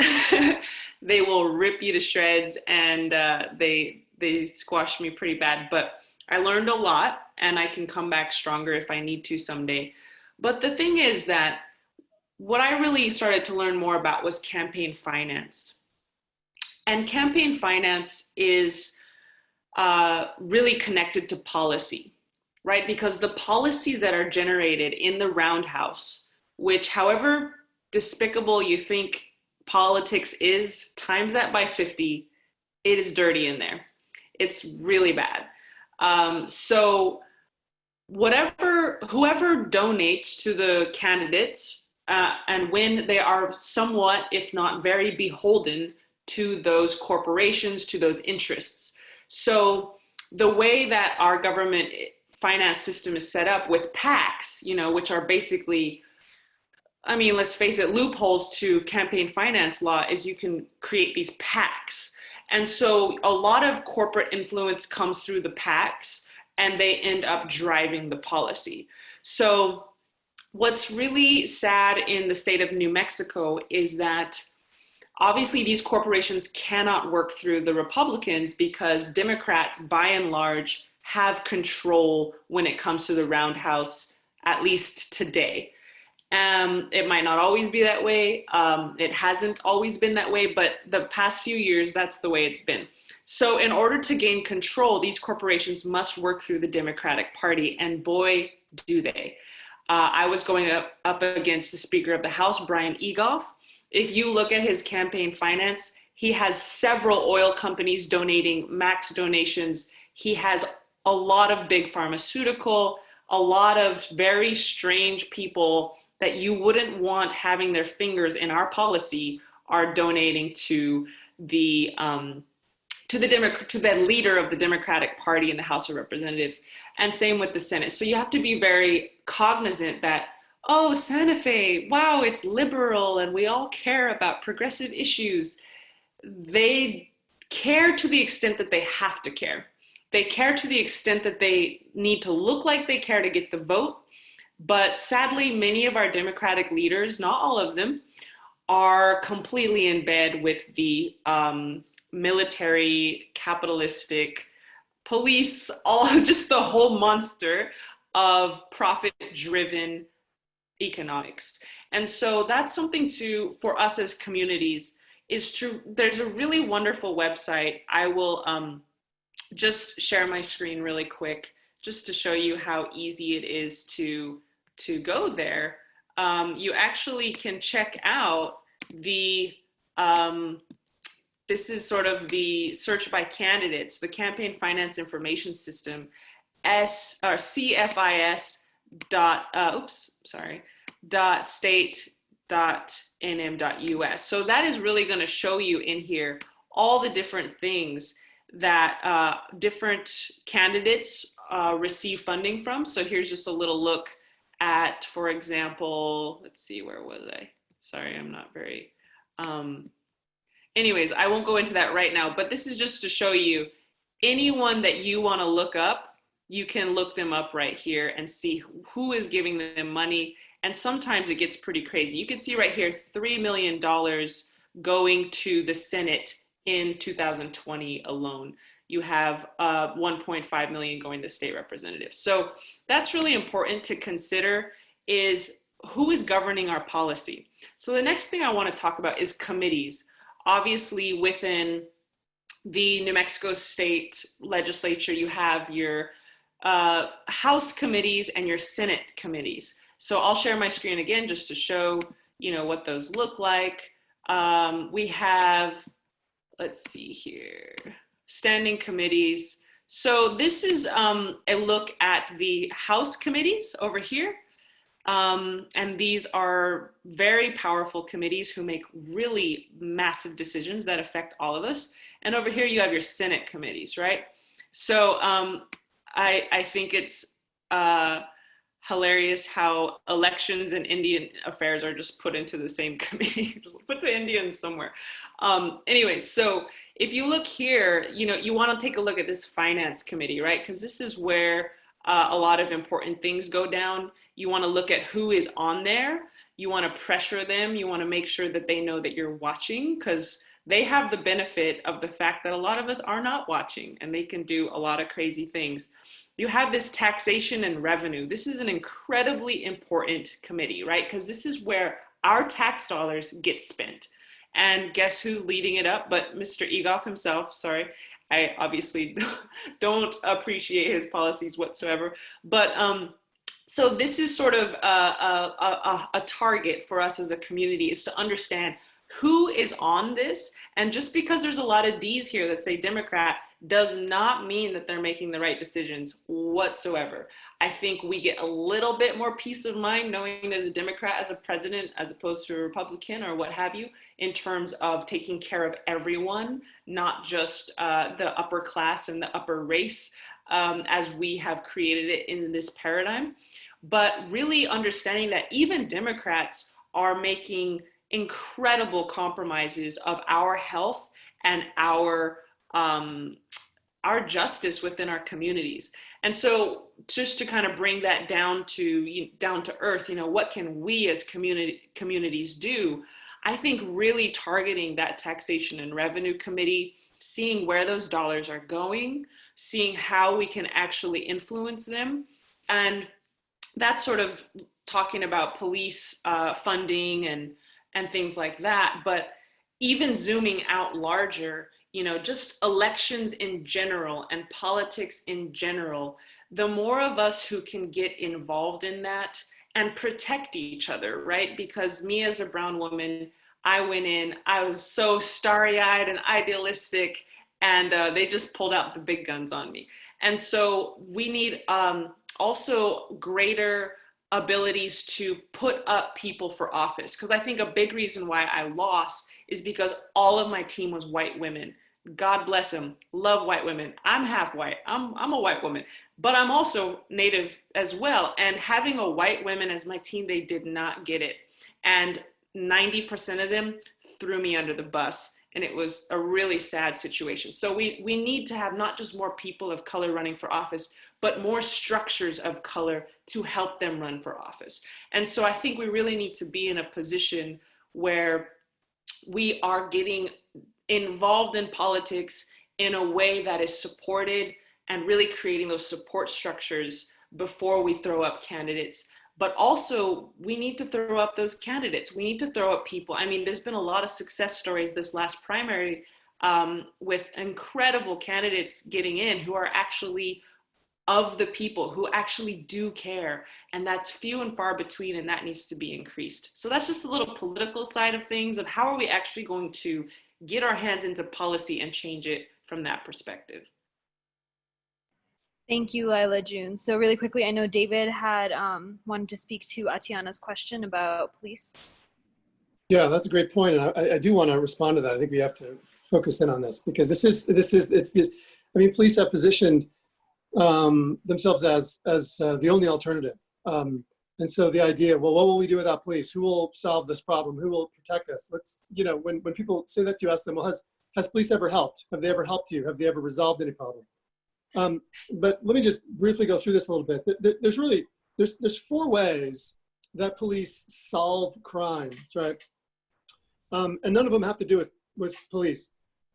They will rip you to shreds, and they squashed me pretty bad. But I learned a lot, and I can come back stronger if I need to someday. But the thing is that what I really started to learn more about was campaign finance. And campaign finance is really connected to policy, right? Because the policies that are generated in the roundhouse, which however despicable you think politics is, times that by 50, it is dirty in there. It's really bad. So whoever donates to the candidates, and when they are somewhat, if not very beholden to those corporations, to those interests. So the way that our government finance system is set up with PACs, which are basically, I mean, let's face it, loopholes to campaign finance law is you can create these PACs. And so a lot of corporate influence comes through the PACs, and they end up driving the policy. So what's really sad in the state of New Mexico is that obviously these corporations cannot work through the Republicans because Democrats, by and large, have control when it comes to the roundhouse, at least today. It might not always be that way. It hasn't always been that way, but the past few years, that's the way it's been. So in order to gain control, these corporations must work through the Democratic Party, and boy, do they. I was going up against the Speaker of the House, Brian Egoff. If you look at his campaign finance, he has several oil companies donating max donations. He has a lot of big pharmaceutical, a lot of very strange people that you wouldn't want having their fingers in our policy are donating to the leader of the Democratic Party in the House of Representatives, and same with the Senate. So you have to be very cognizant that, oh, Santa Fe, wow, it's liberal and we all care about progressive issues. They care to the extent that they have to care. They care to the extent that they need to look like they care to get the vote. But sadly, many of our Democratic leaders, not all of them, are completely in bed with the military, capitalistic, police, just the whole monster of profit-driven economics. And so that's something for us as communities there's a really wonderful website. I will just share my screen really quick just to show you how easy it is to to go there, you actually can check out the, this is sort of the search by candidates, the Campaign Finance Information System, CFIS .state.nm.us. So that is really going to show you in here all the different things that different candidates receive funding from. So here's just a little look at, for example, let's see, where was I? Sorry, I'm not very, anyways, I won't go into that right now, but this is just to show you anyone that you want to look up, you can look them up right here and see who is giving them money. And sometimes it gets pretty crazy. You can see right here, $3 million going to the Senate in 2020 alone. You have 1.5 million going to state representatives. So that's really important to consider, is who is governing our policy. So the next thing I want to talk about is committees. Obviously within the New Mexico State Legislature, you have your House committees and your Senate committees. So I'll share my screen again just to show, what those look like. We have, let's see here, standing committees. So this is a look at the House committees over here. And these are very powerful committees who make really massive decisions that affect all of us. And over here you have your Senate committees, right? So I think it's hilarious how elections and Indian affairs are just put into the same committee. Just put the Indians somewhere. Anyways, so if you look here, you want to take a look at this finance committee, right? Because this is where a lot of important things go down. You want to look at who is on there. You want to pressure them. You want to make sure that they know that you're watching, because they have the benefit of the fact that a lot of us are not watching, and they can do a lot of crazy things. You have this taxation and revenue. This is an incredibly important committee, right? Because this is where our tax dollars get spent. And guess who's leading it up but Mr. Egoff himself? Sorry, I obviously don't appreciate his policies whatsoever. But so this is sort of a target for us as a community, is to understand who is on this. And just because there's a lot of D's here that say Democrat does not mean that they're making the right decisions whatsoever. I think we get a little bit more peace of mind knowing there's a Democrat as a president as opposed to a Republican or what have you, in terms of taking care of everyone, not just the upper class and the upper race as we have created it in this paradigm. But really understanding that even Democrats are making incredible compromises of our health and our justice within our communities. And so just to kind of bring that down to earth, what can we as communities do? I think really targeting that taxation and revenue committee, seeing where those dollars are going, seeing how we can actually influence them. And that's sort of talking about police funding and things like that. But even zooming out larger, just elections in general and politics in general, the more of us who can get involved in that and protect each other, right? Because me as a brown woman, I went in, I was so starry-eyed and idealistic, and they just pulled out the big guns on me. And so we need also greater abilities to put up people for office. Because I think a big reason why I lost is because all of my team was white women. God bless them, love white women. I'm half white, I'm a white woman, but I'm also Native as well. And having a white woman as my team, they did not get it. And 90% of them threw me under the bus. And it was a really sad situation. So we need to have not just more people of color running for office, but more structures of color to help them run for office. And so I think we really need to be in a position where we are getting involved in politics in a way that is supported, and really creating those support structures before we throw up candidates. But also we need to throw up those candidates. We need to throw up people. I mean, there's been a lot of success stories this last primary with incredible candidates getting in who are actually of the people who actually do care, and that's few and far between, and that needs to be increased. So that's just a little political side of things, of how are we actually going to get our hands into policy and change it from that perspective. Thank you, Lyla June. So really quickly, I know David had wanted to speak to Attiana's question about police. Yeah, that's a great point, and I do want to respond to that. I think we have to focus in on this, because I mean, police have positioned themselves as the only alternative. And so the idea, well, what will we do without police? Who will solve this problem? Who will protect us? Let's, you know, when people say that to you, ask them, well, has police ever helped? Have they ever helped you? Have they ever resolved any problem? But let me just briefly go through this a little bit. There's 4 ways that police solve crimes, right? And none of them have to do with police.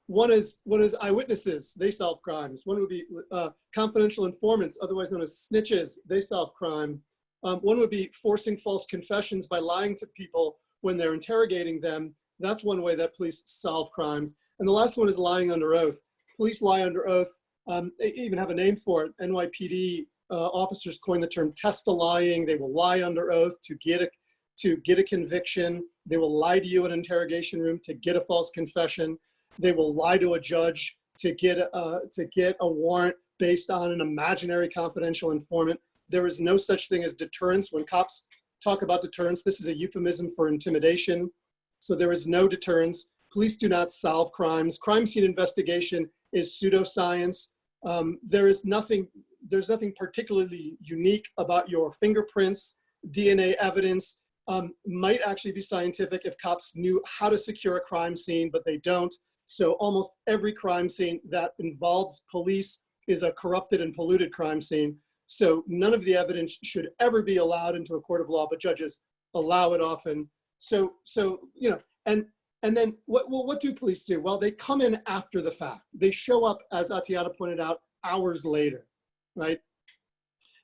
One is eyewitnesses, they solve crimes. One would be confidential informants, otherwise known as snitches, they solve crime. One would be forcing false confessions by lying to people when they're interrogating them. That's one way that police solve crimes. And the last one is lying under oath. Police lie under oath. They even have a name for it. NYPD officers coined the term test-a-lying. They will lie under oath to get a conviction. They will lie to you in an interrogation room to get a false confession. They will lie to a judge to get a warrant based on an imaginary confidential informant. There is no such thing as deterrence. When cops talk about deterrence, this is a euphemism for intimidation. So there is no deterrence. Police do not solve crimes. Crime scene investigation is pseudoscience. There's nothing particularly unique about your fingerprints. DNA evidence might actually be scientific if cops knew how to secure a crime scene, but they don't. So almost every crime scene that involves police is a corrupted and polluted crime scene. So none of the evidence should ever be allowed into a court of law, but judges allow it often. So you know, and then what do police do? Well, they come in after the fact. They show up, as Attiana pointed out, hours later, right?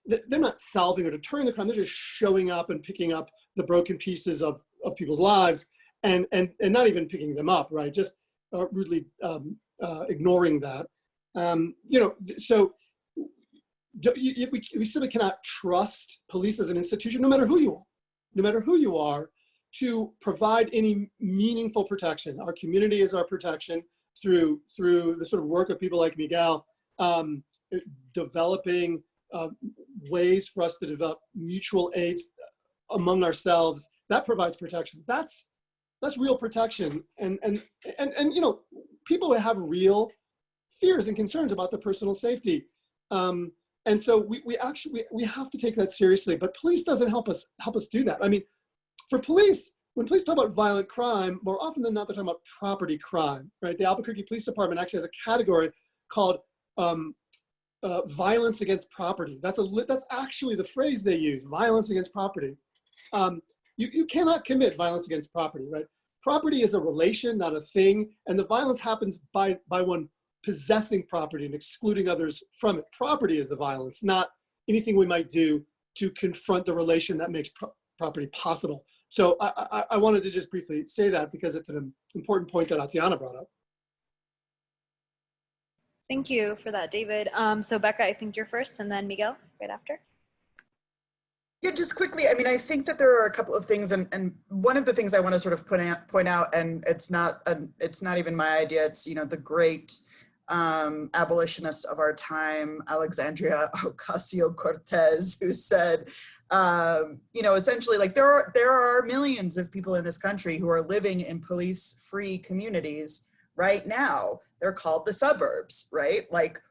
They're not solving or deterring the crime. They're just showing up and picking up the broken pieces of people's lives and not even picking them up, right? Just rudely ignoring that. You know, so we simply cannot trust police as an institution, no matter who you are, to provide any meaningful protection. Our community is our protection through the sort of work of people like Miguel, developing ways for us to develop mutual aids among ourselves. That provides protection. That's real protection. And you know, people have real fears and concerns about their personal safety. And so we have to take that seriously, but police doesn't help us do that. I mean, for police, when police talk about violent crime, more often than not, they're talking about property crime, right? The Albuquerque Police Department actually has a category called violence against property. That's actually the phrase they use, violence against property. You cannot commit violence against property, right? Property is a relation, not a thing, and the violence happens by one possessing property and excluding others from it. Property is the violence, not anything we might do to confront the relation that makes property possible. So I wanted to just briefly say that because it's an important point that Attiana brought up. Thank you for that, David. So Becca, I think you're first, and then Miguel right after. Yeah, just quickly, I mean, I think that there are a couple of things, and one of the things I want to sort of point out, and it's not even my idea, it's, you know, the great abolitionist of our time, Alexandria Ocasio-Cortez, who said, you know, essentially, like, there are millions of people in this country who are living in police-free communities right now. They're called the suburbs, right? Like,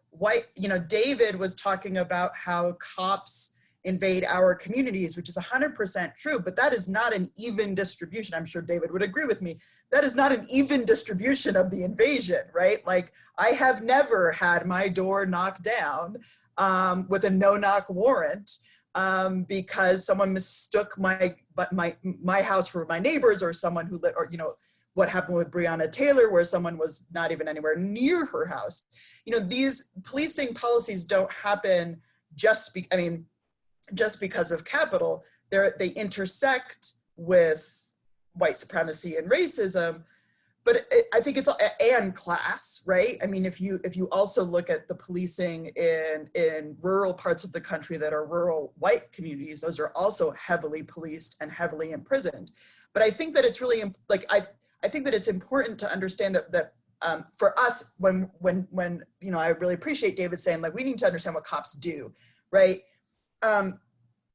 you know, David was talking about how cops invade our communities, which is 100% true, but that is not an even distribution. I'm sure David would agree with me. That is not an even distribution of the invasion, right? Like, I have never had my door knocked down with a no-knock warrant because someone mistook my house for my neighbor's, or someone who or, you know, what happened with Breonna Taylor, where someone was not even anywhere near her house. You know, these policing policies don't happen just because of capital. They intersect with white supremacy and racism, but I think it's, and class, right? I mean, if you also look at the policing in rural parts of the country that are rural white communities, those are also heavily policed and heavily imprisoned. But I think that it's really, like, I think that it's important to understand that for us, when you know, I really appreciate David saying, like, we need to understand what cops do, right?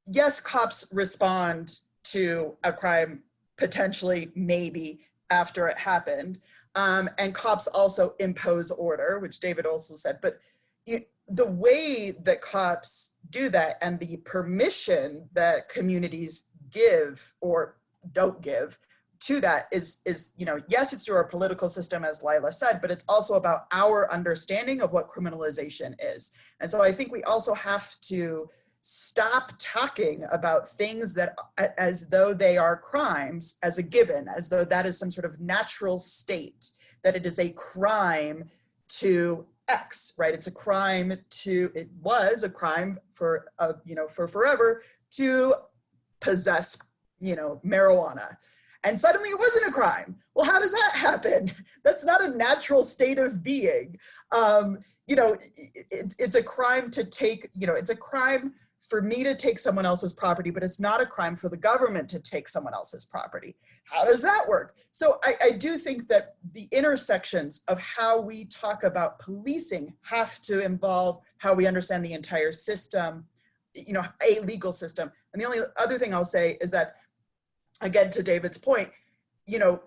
Yes, cops respond to a crime potentially, maybe, after it happened. And cops also impose order, which David also said. But the way that cops do that and the permission that communities give or don't give to that is, you know, yes, it's through our political system, as Lyla said, but it's also about our understanding of what criminalization is. And so I think we also have to stop talking about things that as though they are crimes as a given, as though that is some sort of natural state, that it is a crime to X, right? It's a crime to, it was a crime for, you know, for forever to possess, you know, marijuana. And suddenly it wasn't a crime. Well, how does that happen? That's not a natural state of being. You know, it's a crime to take, you know, it's a crime for me to take someone else's property, but it's not a crime for the government to take someone else's property. How does that work? So I do think that the intersections of how we talk about policing have to involve how we understand the entire system, you know, a legal system. And the only other thing I'll say is that, again, to David's point, you know,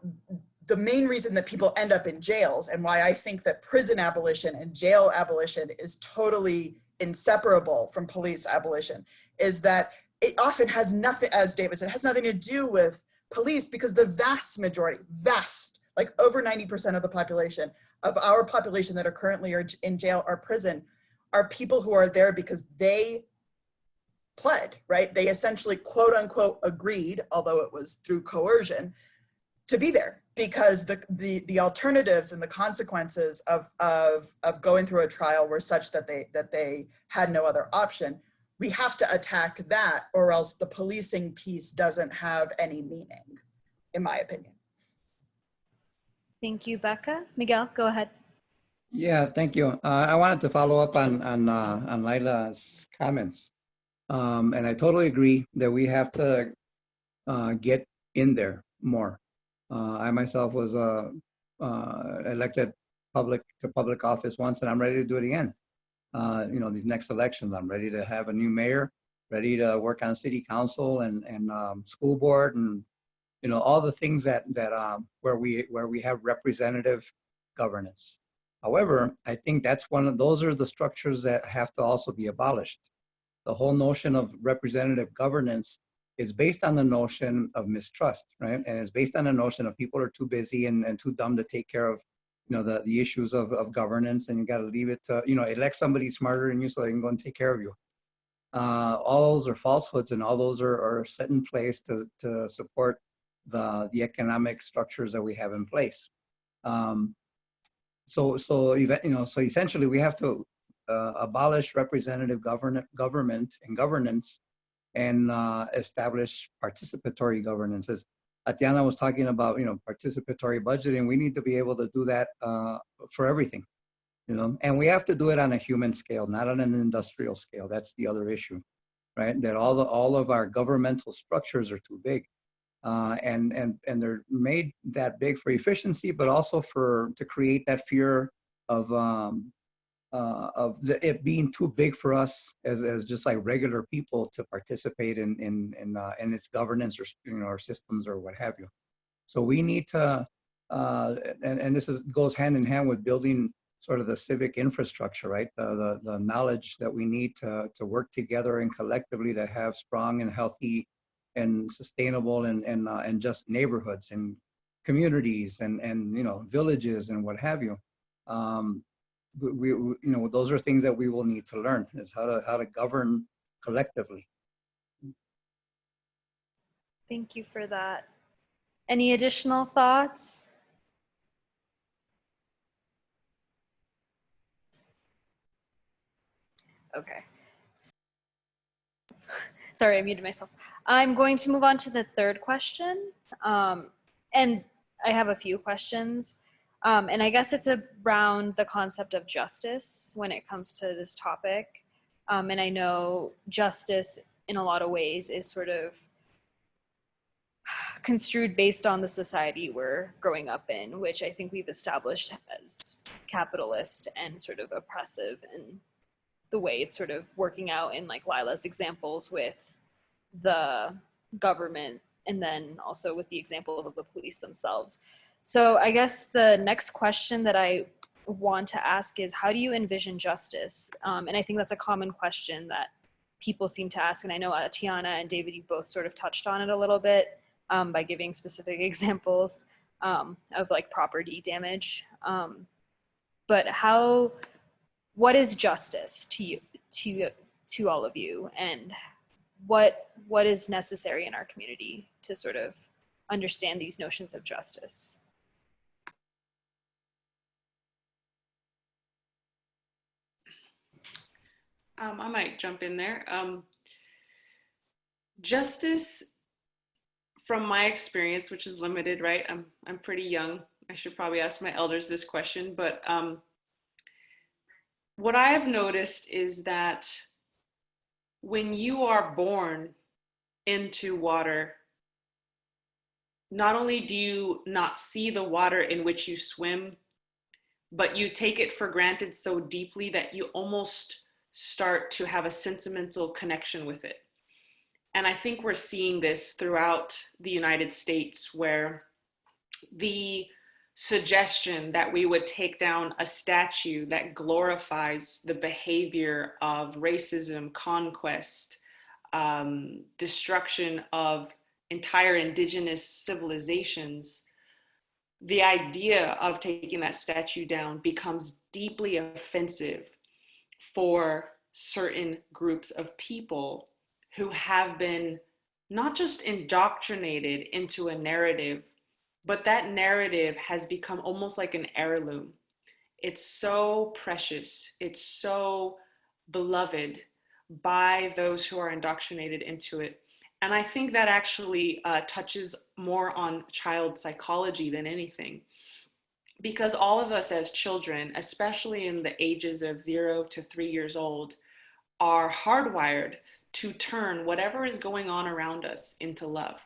the main reason that people end up in jails and why I think that prison abolition and jail abolition is totally inseparable from police abolition is that it often has nothing, as David said, has nothing to do with police, because the vast majority, like over 90% of the population, of our population that are currently in jail or prison, are people who are there because they pled, right? They essentially, quote unquote, agreed, although it was through coercion, to be there, because the alternatives and the consequences of going through a trial were such that they had no other option. We have to attack that, or else the policing piece doesn't have any meaning, in my opinion. Thank you, Becca. Miguel, go ahead. Yeah, thank you. I wanted to follow up on Lyla's comments. And I totally agree that we have to get in there more. I myself was elected to public office once, and I'm ready to do it again. You know, these next elections, I'm ready to have a new mayor, ready to work on city council and school board, and you know, all the things that where we have representative governance. However, I think that's those are the structures that have to also be abolished. The whole notion of representative governance is based on the notion of mistrust, right? And it's based on the notion of people are too busy and too dumb to take care of, you know, the issues of governance, and you got to leave it to, you know, elect somebody smarter than you so they can go and take care of you. All those are falsehoods, and all those are set in place to support the economic structures that we have in place. So essentially we have to abolish representative government and governance, and establish participatory governance. As Attiana was talking about, you know, participatory budgeting, we need to be able to do that for everything, you know, and we have to do it on a human scale, not on an industrial scale. That's the other issue, right? That all of our governmental structures are too big, and they're made that big for efficiency, but also to create that fear of it being too big for us as just like regular people to participate in its governance, or, you know, or systems or what have you. So we need to, and this goes hand in hand with building sort of the civic infrastructure, right? The knowledge that we need to work together and collectively to have strong and healthy and sustainable and just neighborhoods and communities and you know, villages and what have you. We you know, those are things that we will need to learn, is how to govern collectively. Thank you for that. Any additional thoughts? Okay. Sorry, I muted myself. I'm going to move on to the third question. And I have a few questions. And I guess it's around the concept of justice when it comes to this topic. And I know justice in a lot of ways is sort of construed based on the society we're growing up in, which I think we've established as capitalist and sort of oppressive, and the way it's sort of working out in like Lyla's examples with the government, and then also with the examples of the police themselves. So I guess the next question that I want to ask is, how do you envision justice? And I think that's a common question that people seem to ask. And I know Attiana and David, you both sort of touched on it a little bit by giving specific examples of like property damage. But what is justice to you, to all of you? And what is necessary in our community to sort of understand these notions of justice? I might jump in there. Justice, from my experience, which is limited, right? I'm pretty young. I should probably ask my elders this question, but what I have noticed is that when you are born into water, not only do you not see the water in which you swim, but you take it for granted so deeply that you almost start to have a sentimental connection with it. And I think we're seeing this throughout the United States, where the suggestion that we would take down a statue that glorifies the behavior of racism, conquest, destruction of entire indigenous civilizations, the idea of taking that statue down becomes deeply offensive for certain groups of people who have been not just indoctrinated into a narrative, but that narrative has become almost like an heirloom. It's so precious, it's so beloved by those who are indoctrinated into it. And I think that actually touches more on child psychology than anything. Because all of us as children, especially in the ages of 0 to 3 years old, are hardwired to turn whatever is going on around us into love.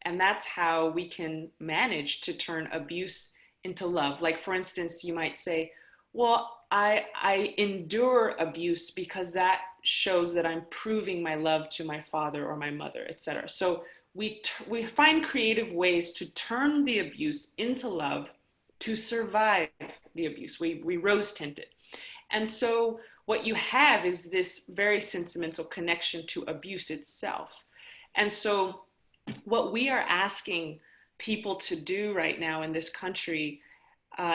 And that's how we can manage to turn abuse into love. Like, for instance, you might say, well, I endure abuse because that shows that I'm proving my love to my father or my mother, etc. So we find creative ways to turn the abuse into love to survive the abuse. We rose tint it. And so what you have is this very sentimental connection to abuse itself. And so what we are asking people to do right now in this country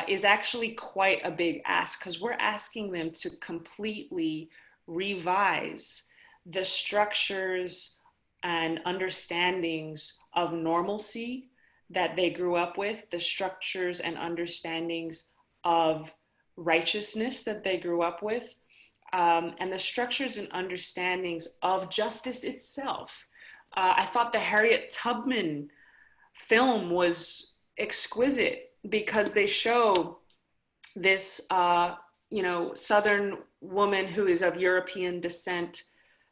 is actually quite a big ask, because we're asking them to completely revise the structures and understandings of normalcy that they grew up with, the structures and understandings of righteousness that they grew up with, and the structures and understandings of justice itself. I thought the Harriet Tubman film was exquisite because they show this, Southern woman who is of European descent,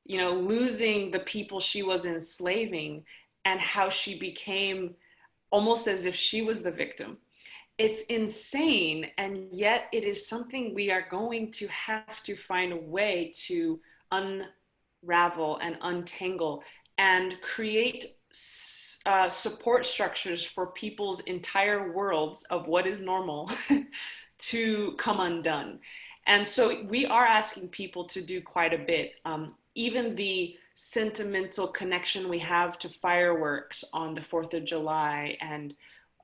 losing the people she was enslaving, and how she became almost as if she was the victim. It's insane, and yet it is something we are going to have to find a way to unravel and untangle and create support structures for people's entire worlds of what is normal to come undone. And so we are asking people to do quite a bit. Even the sentimental connection we have to fireworks on the 4th of July, and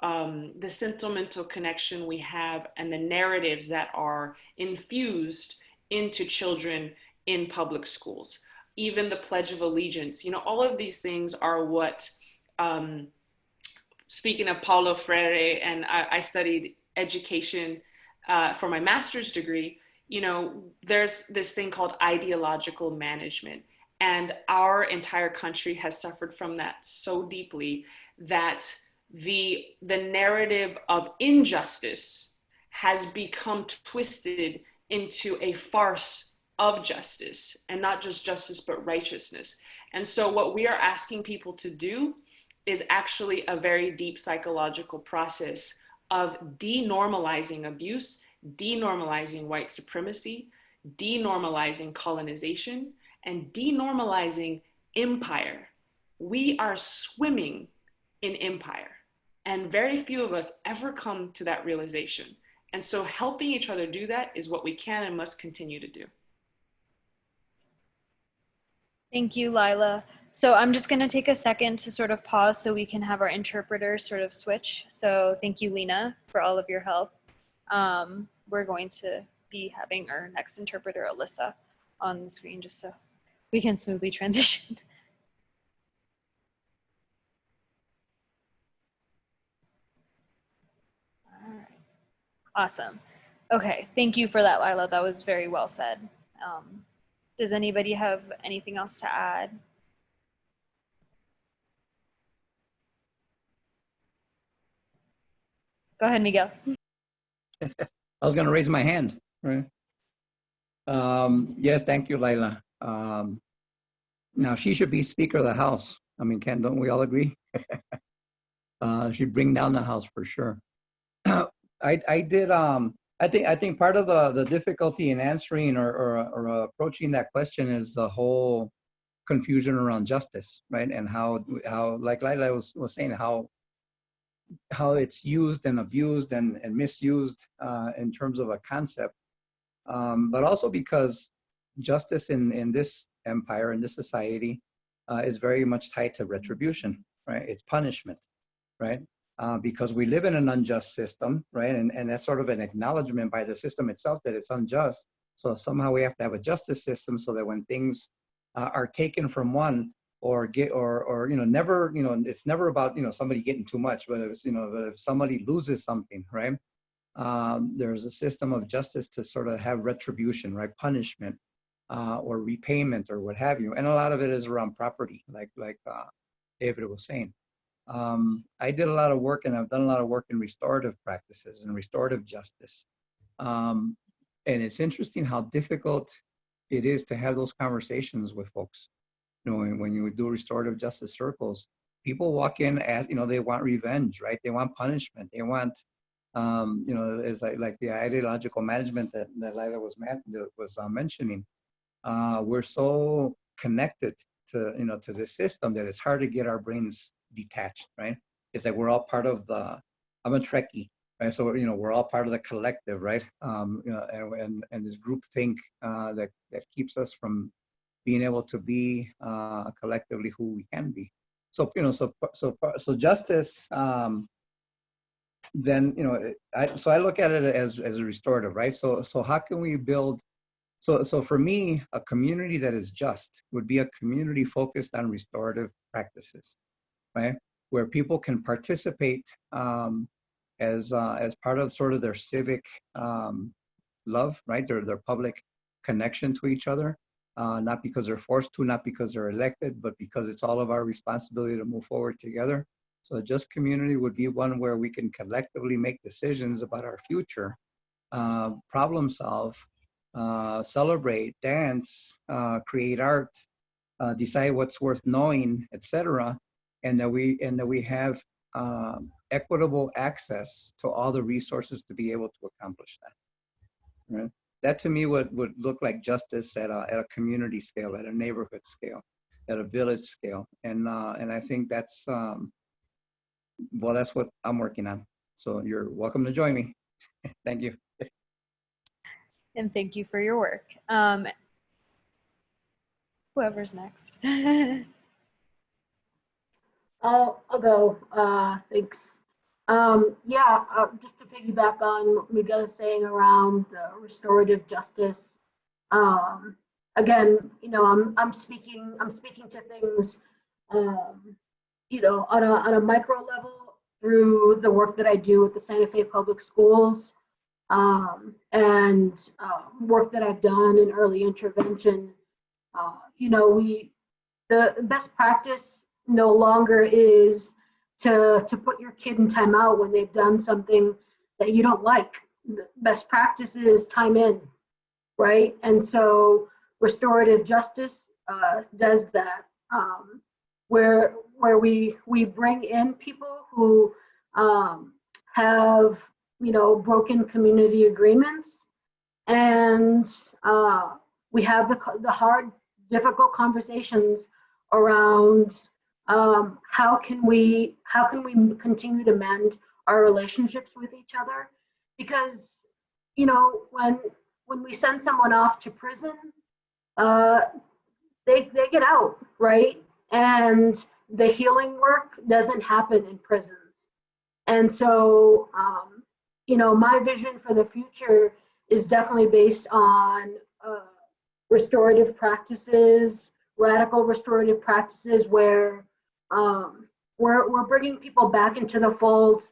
the sentimental connection we have and the narratives that are infused into children in public schools, even the Pledge of Allegiance, all of these things are what, speaking of Paulo Freire, and I studied education for my master's degree, there's this thing called ideological management. And our entire country has suffered from that so deeply that the narrative of injustice has become twisted into a farce of justice, and not just justice, but righteousness. And so what we are asking people to do is actually a very deep psychological process of denormalizing abuse, denormalizing white supremacy, denormalizing colonization, and denormalizing empire. We are swimming in empire, and very few of us ever come to that realization. And so helping each other do that is what we can and must continue to do. Thank you, Lyla. So I'm just going to take a second to sort of pause so we can have our interpreters sort of switch. So thank you, Lena, for all of your help. We're going to be having our next interpreter, Alyssa, on the screen just so we can smoothly transition. All right. Awesome. Okay, thank you for that, Lyla. That was very well said. Does anybody have anything else to add? Go ahead, Miguel. I was going to raise my hand, right? Yes, thank you, Lyla. Now, she should be Speaker of the House. I mean, don't we all agree? She'd bring down the House for sure. I think part of the difficulty in answering or approaching that question is the whole confusion around justice, right? And how like Lyla was saying, how it's used and abused and misused in terms of a concept, but also because justice in this empire, in this society, is very much tied to retribution, right? It's punishment, right? Because we live in an unjust system, right? And that's sort of an acknowledgement by the system itself that it's unjust. So somehow we have to have a justice system so that when things are taken from one or never, it's never about, somebody getting too much, but it's, but if somebody loses something, right? There's a system of justice to sort of have retribution, right? Punishment or repayment or what have you. And a lot of it is around property, like David was saying. I did a lot of work, and I've done a lot of work in restorative practices and restorative justice. And it's interesting how difficult it is to have those conversations with folks. When you do restorative justice circles, people walk in as, they want revenge, right? They want punishment. They want, it's like the ideological management that Lyla was mentioning. We're so connected to, to this system that it's hard to get our brains detached, right? It's like we're all part of I'm a Trekkie, right? So, we're all part of the collective, right? And this group think that keeps us from being able to be collectively who we can be. So, so justice, then, I look at it as a restorative, right? So how can we build, so for me, a community that is just would be a community focused on restorative practices, right? Where people can participate as part of sort of their civic love, right? Their public connection to each other, not because they're forced to, not because they're elected, but because it's all of our responsibility to move forward together. So a just community would be one where we can collectively make decisions about our future, problem solve, celebrate, dance, create art, decide what's worth knowing, etc., and that we have equitable access to all the resources to be able to accomplish that. Right? That to me would look like justice at a community scale, at a neighborhood scale, at a village scale, and I think that's that's what I'm working on. So you're welcome to join me. Thank you. And thank you for your work. Whoever's next. I'll go. Thanks. Just to piggyback on what Miguel is saying around restorative justice. Again, I'm speaking to things, on a micro level through the work that I do with the Santa Fe Public Schools, and work that I've done in early intervention. The best practice no longer is to put your kid in timeout when they've done something that you don't like. The best practice is time in, right? And so restorative justice does that, where we bring in people who have, you know, broken community agreements, and we have the hard, difficult conversations around how can we continue to mend our relationships with each other, because, you know, when we send someone off to prison, they get out, right? And the healing work doesn't happen in prisons. And so, you know, my vision for the future is definitely based on restorative practices, radical restorative practices, where we're bringing people back into the fold.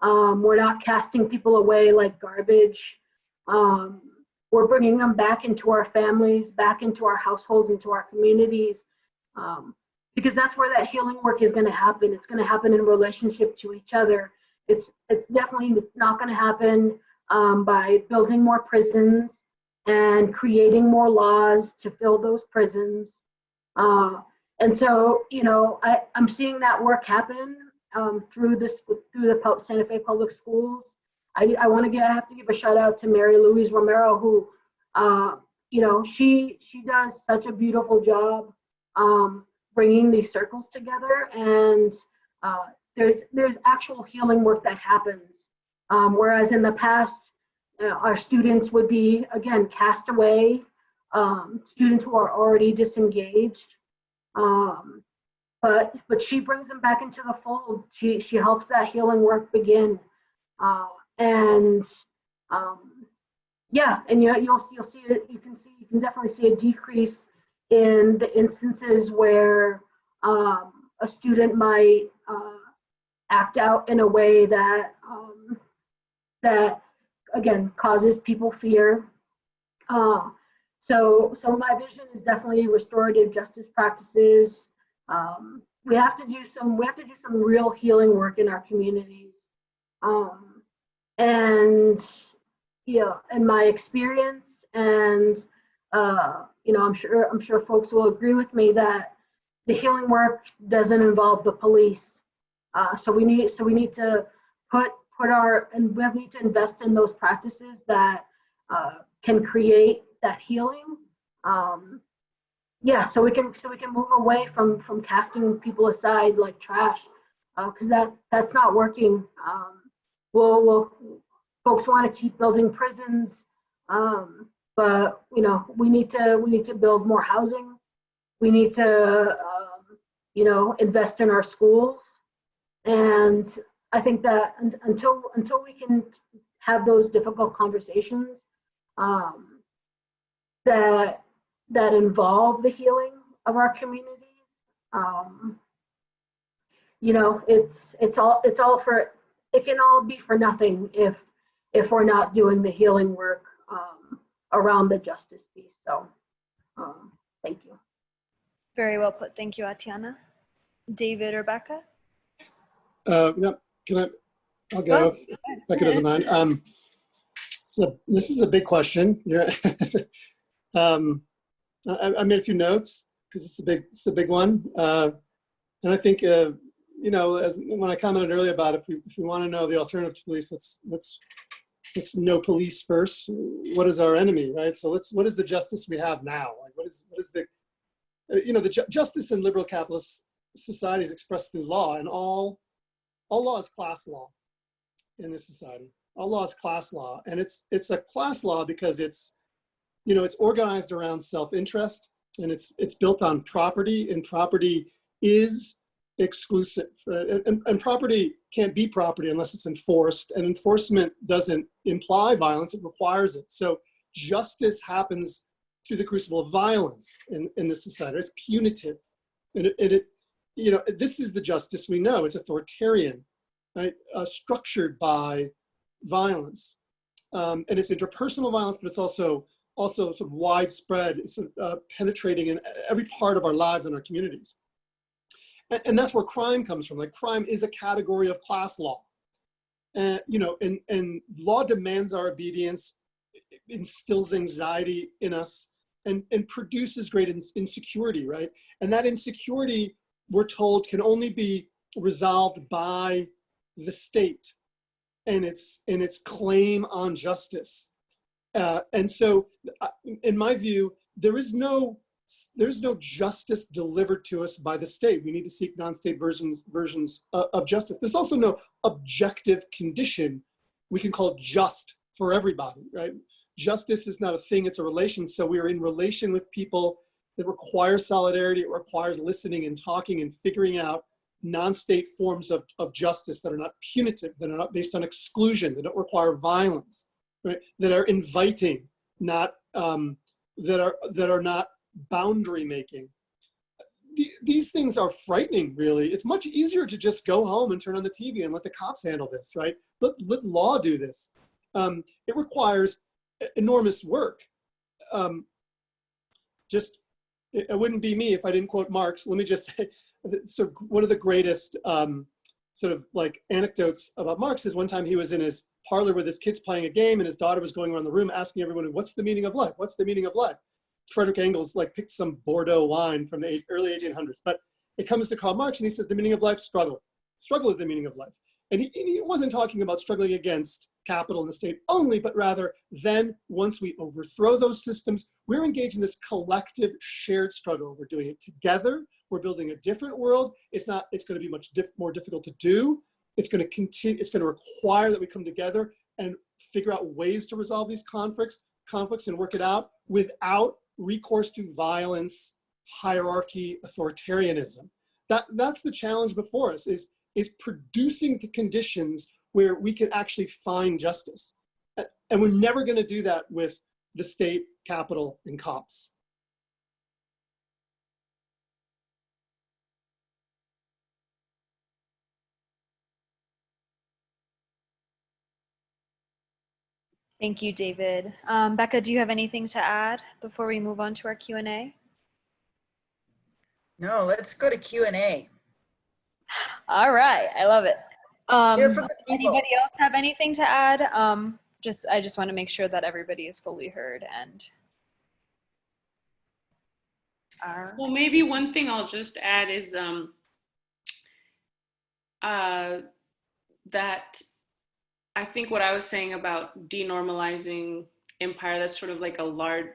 We're not casting people away like garbage. We're bringing them back into our families, back into our households, into our communities, because that's where that healing work is going to happen. It's going to happen in relationship to each other. It's definitely not going to happen by building more prisons and creating more laws to fill those prisons. And so, you know, I'm seeing that work happen through the Santa Fe Public Schools. I have to give a shout out to Mary Louise Romero, who, you know, she does such a beautiful job bringing these circles together, and there's actual healing work that happens. Whereas in the past, our students would be, again, cast away, students who are already disengaged. But she brings them back into the fold. She helps that healing work begin. Yeah, and you'll see it. You can definitely see a decrease in the instances where a student might act out in a way that again causes people fear. So my vision is definitely restorative justice practices. We have to do some real healing work in our communities. And you know, in my experience, and you know, I'm sure folks will agree with me that the healing work doesn't involve the police. So we need to we need to invest in those practices that can create that healing. Yeah, so we can move away from casting people aside like trash, because that's not working. Folks want to keep building prisons, but you know, we need to build more housing. We need to you know, invest in our schools, and I think that until we can have those difficult conversations that involve the healing of our communities, you know, it can all be for nothing if we're not doing the healing work around the justice piece. So thank you. Very well put. Thank you, Attiana. David or Becca? Yeah, I'll go if Becca doesn't mind. So this is a big question. I made a few notes because it's a big one. And I think, you know, when I commented earlier about if we want to know the alternative to police, let's know police first. What is our enemy, right? So what is the justice we have now? Like what is the, you know, the justice in liberal capitalist societies expressed through law, and all law is class law in this society. All law is class law, and it's a class law because it's, you know, it's organized around self-interest, and it's built on property, and property is exclusive, and property can't be property unless it's enforced, and enforcement doesn't imply violence, it requires it. So justice happens through the crucible of violence in this society. It's punitive, and it you know, this is the justice we know. It's authoritarian, right? Structured by violence, and it's interpersonal violence, but it's also sort of widespread, sort of, penetrating in every part of our lives and our communities. And that's where crime comes from. Like, crime is a category of class law. You know, and law demands our obedience, instills anxiety in us, and produces great insecurity, right? And that insecurity, we're told, can only be resolved by the state and its claim on justice. And so, in my view, there's no justice delivered to us by the state. We need to seek non-state versions of justice. There's also no objective condition we can call just for everybody, right? Justice is not a thing, it's a relation. So we are in relation with people that require solidarity. It requires listening and talking and figuring out non-state forms of justice that are not punitive, that are not based on exclusion, that don't require violence, right? That are inviting, not that are not boundary making. These things are frightening, really. It's much easier to just go home and turn on the TV and let the cops handle this, right? Let law do this. It requires enormous work. It wouldn't be me if I didn't quote Marx. Let me just say, so one of the greatest sort of like anecdotes about Marx is one time he was in his parlor with his kids playing a game, and his daughter was going around the room asking everyone, "What's the meaning of life? What's the meaning of life?" Frederick Engels like picked some Bordeaux wine from the early 1800s, but it comes to Karl Marx and he says the meaning of life, struggle. Struggle is the meaning of life. And he wasn't talking about struggling against capital and the state only, but rather then once we overthrow those systems, we're engaged in this collective shared struggle. We're doing it together. We're building a different world. It's going to be much more difficult to do. It's going to continue. It's going to require that we come together and figure out ways to resolve these conflicts and work it out without recourse to violence, hierarchy, authoritarianism. That's the challenge before us, is producing the conditions where we can actually find justice. And we're never going to do that with the state, capital, and cops. Thank you, David. Becca, do you have anything to add before we move on to our Q&A? No, let's go to Q&A. All right, I love it. Here for the people. Anybody else have anything to add? I just want to make sure that everybody is fully heard and. Well, maybe one thing I'll just add is that I think what I was saying about denormalizing empire, that's sort of like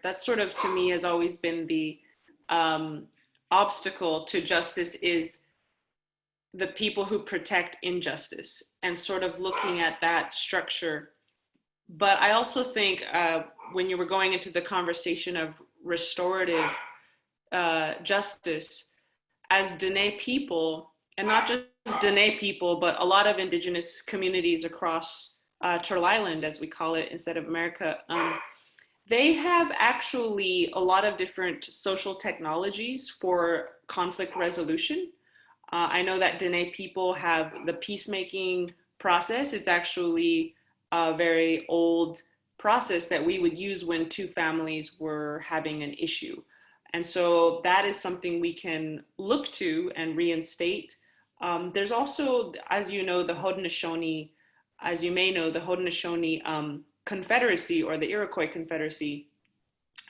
that's sort of, to me, has always been the obstacle to justice, is the people who protect injustice, and sort of looking at that structure. But I also think when you were going into the conversation of restorative justice, as Diné people, and not just Diné people, but a lot of indigenous communities across Turtle Island, as we call it, instead of America, they have actually a lot of different social technologies for conflict resolution. I know that Diné people have the peacemaking process. It's actually a very old process that we would use when two families were having an issue. And so that is something we can look to and reinstate. There's also, as you know, the Haudenosaunee, as you may know, the Haudenosaunee Confederacy, or the Iroquois Confederacy.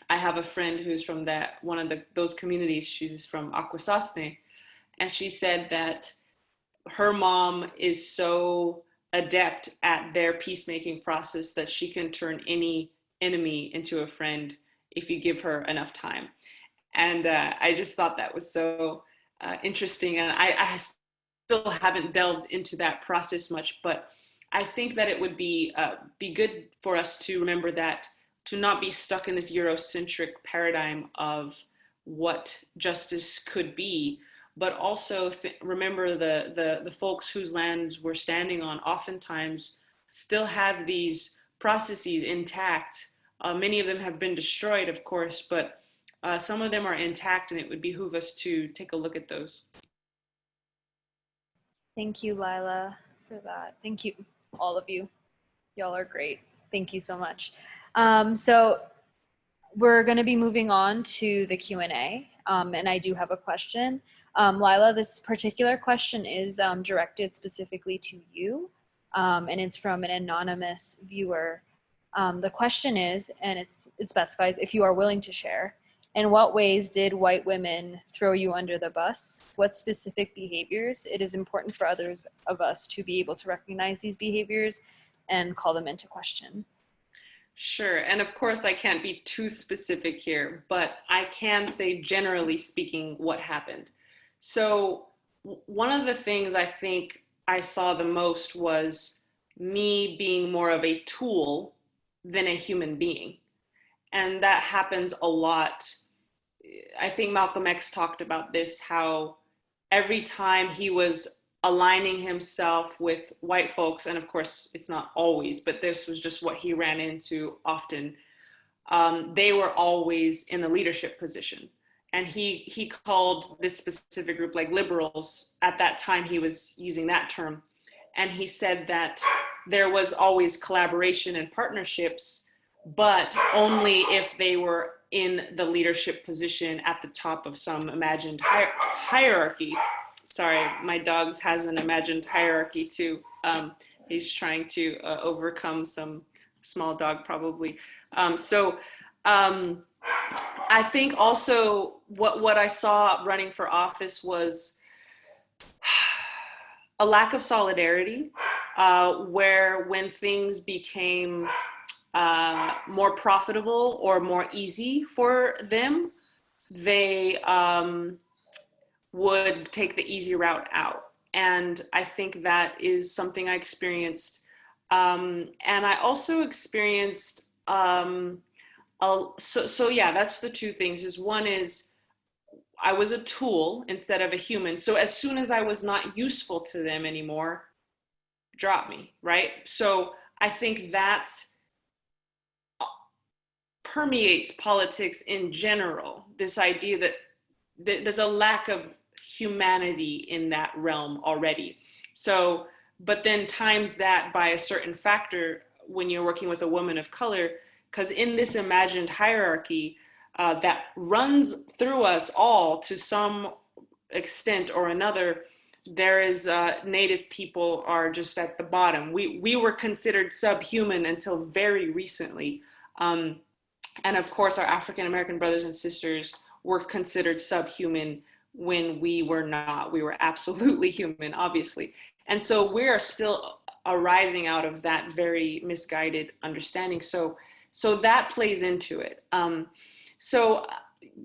I have a friend who's from one of those communities. She's from Akwesasne, and she said that her mom is so adept at their peacemaking process that she can turn any enemy into a friend if you give her enough time. And I just thought that was so interesting. And I still haven't delved into that process much, but I think that it would be good for us to remember that, to not be stuck in this Eurocentric paradigm of what justice could be, but also remember the folks whose lands we're standing on oftentimes still have these processes intact. Many of them have been destroyed, of course, but some of them are intact, and it would behoove us to take a look at those. Thank you, Lyla, for that. Thank you, all of you. Y'all are great. Thank you so much. So we're going to be moving on to the Q&A, and I do have a question. Lyla, this particular question is directed specifically to you, and it's from an anonymous viewer. The question is, and it specifies, if you are willing to share, in what ways did white women throw you under the bus? What specific behaviors? It is important for others of us to be able to recognize these behaviors and call them into question. Sure, and of course I can't be too specific here, but I can say generally speaking what happened. So one of the things I think I saw the most was me being more of a tool than a human being. And that happens a lot. I think Malcolm X talked about this, how every time he was aligning himself with white folks, and of course it's not always, but this was just what he ran into often, they were always in a leadership position. And he called this specific group like liberals. At that time he was using that term. And he said that there was always collaboration and partnerships, but only if they were in the leadership position at the top of some imagined hierarchy. Sorry, my dog has an imagined hierarchy too. He's trying to overcome some small dog probably. I think also what I saw running for office was a lack of solidarity, where when things became more profitable or more easy for them, they would take the easy route out. And I think that is something I experienced. And I also experienced, yeah, that's the two things. Is one is I was a tool instead of a human. So as soon as I was not useful to them anymore, drop me, right? So I think that permeates politics in general, this idea that there's a lack of humanity in that realm already. So, but then times that by a certain factor when you're working with a woman of color, because in this imagined hierarchy that runs through us all to some extent or another, there is Native people are just at the bottom. We were considered subhuman until very recently. And of course, our African American brothers and sisters were considered subhuman when we were not. We were absolutely human, obviously. And so we are still arising out of that very misguided understanding. So that plays into it. So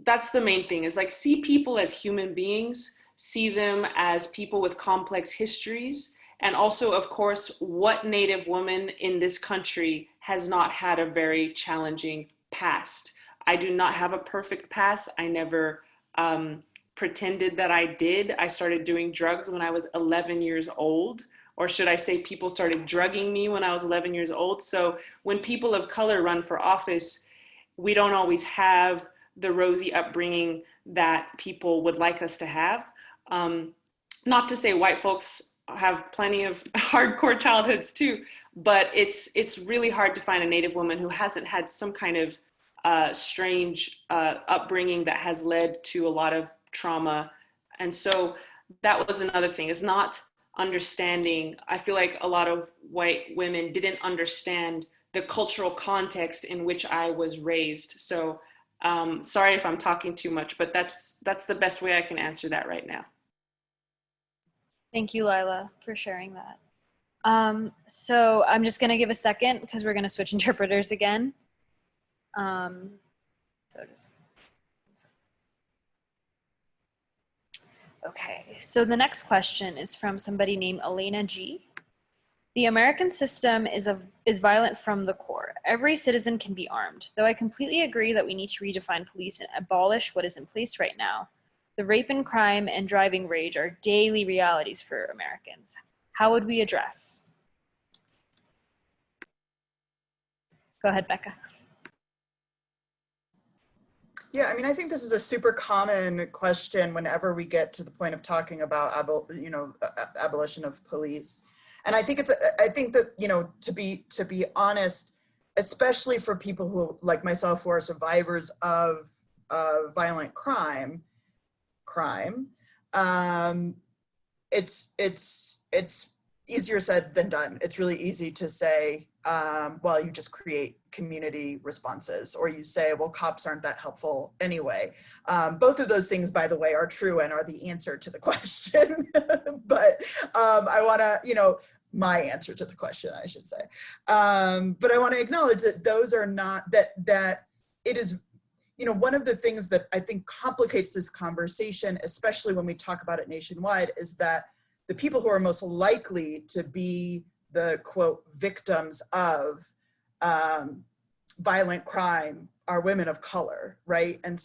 that's the main thing, is like, see people as human beings, see them as people with complex histories. And also, of course, what Native woman in this country has not had a very challenging past? I do not have a perfect past. I never pretended that I did. I started doing drugs when I was 11 years old, or should I say people started drugging me when I was 11 years old. So when people of color run for office, we don't always have the rosy upbringing that people would like us to have. Not to say white folks have plenty of hardcore childhoods too, but it's really hard to find a Native woman who hasn't had some kind of strange upbringing that has led to a lot of trauma. And so that was another thing, is not understanding. I feel like a lot of white women didn't understand the cultural context in which I was raised. So sorry if I'm talking too much, but that's the best way I can answer that right now. Thank you, Lyla, for sharing that. So I'm just gonna give a second because we're gonna switch interpreters again. Okay, so the next question is from somebody named Elena G. The American system is violent from the core. Every citizen can be armed. Though I completely agree that we need to redefine police and abolish what is in place right now, the rape and crime and driving rage are daily realities for Americans. How would we address? Go ahead, Becca. Yeah, I mean, I think this is a super common question whenever we get to the point of talking about abolition of police. And I think that, you know, to be honest, especially for people who, like myself, who are survivors of violent crime, it's easier said than done. It's really easy to say, well, you just create community responses, or you say, well, cops aren't that helpful anyway. Both of those things, by the way, are true and are the answer to the question. But I want to, my answer to the question, I should say. But I want to acknowledge that those are not, that it is, one of the things that I think complicates this conversation, especially when we talk about it nationwide, is that the people who are most likely to be the, quote, victims of violent crime are women of color, right? And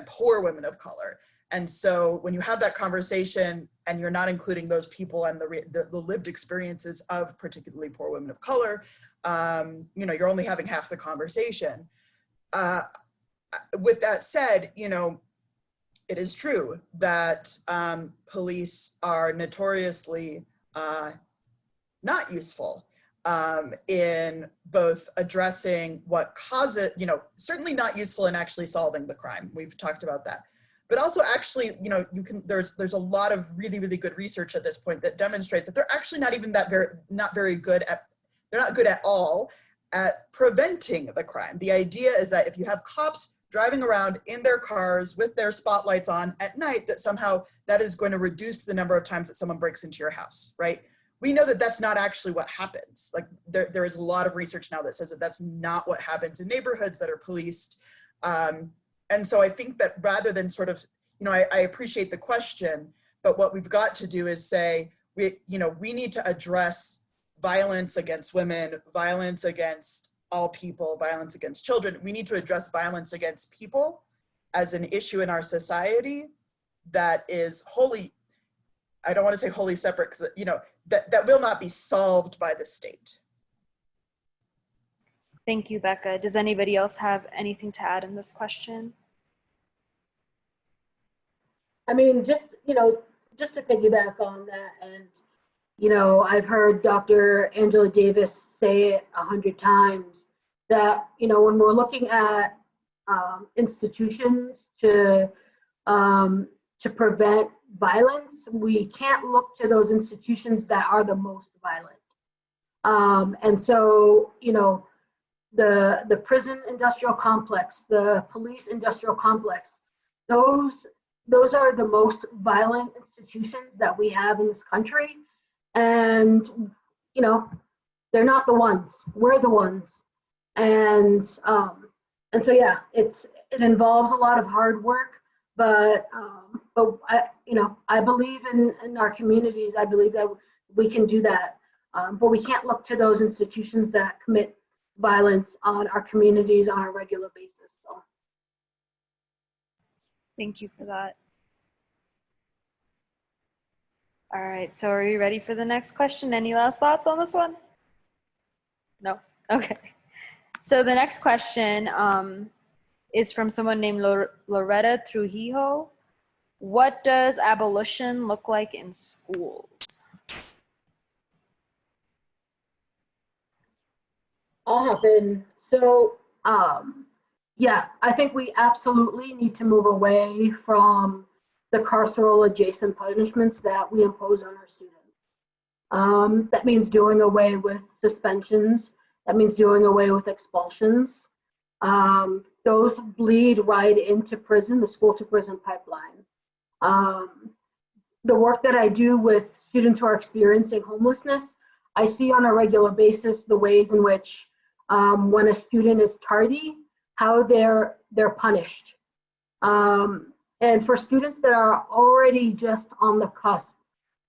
poor women of color. And so when you have that conversation and you're not including those people and the lived experiences of particularly poor women of color, you're only having half the conversation. With that said, it is true that police are notoriously not useful in both addressing what causes, certainly not useful in actually solving the crime. We've talked about that. But also actually, there's a lot of really, really good research at this point that demonstrates that they're actually not even not very good at, they're not good at all at preventing the crime. The idea is that if you have cops driving around in their cars with their spotlights on at night, that somehow that is going to reduce the number of times that someone breaks into your house, right? We know that that's not actually what happens. Like there is a lot of research now that says that that's not what happens in neighborhoods that are policed. And so I think that rather than sort of, I appreciate the question, but what we've got to do is say, we need to address violence against women, violence against all people, violence against children. We need to address violence against people as an issue in our society that is wholly, I don't want to say wholly separate, because that will not be solved by the state. Thank you, Becca. Does anybody else have anything to add in this question? I mean, just to piggyback on that, and I've heard Dr. Angela Davis say it 100 times that when we're looking at institutions to prevent violence, we can't look to those institutions that are the most violent. And so the prison industrial complex, the police industrial complex, those are the most violent institutions that we have in this country. And, they're not the ones, we're the ones. And so, yeah, it involves a lot of hard work, but I believe in our communities. I believe that we can do that. But we can't look to those institutions that commit violence on our communities on a regular basis. So. Thank you for that. All right, so are you ready for the next question? Any last thoughts on this one? No? Okay. So the next question is from someone named Loretta Trujillo. What does abolition look like in schools? I'll hop in. So, yeah, I think we absolutely need to move away from the carceral adjacent punishments that we impose on our students. That means doing away with suspensions. That means doing away with expulsions. Those bleed right into prison, the school to prison pipeline. The work that I do with students who are experiencing homelessness, I see on a regular basis the ways in which when a student is tardy, how they're punished. And for students that are already just on the cusp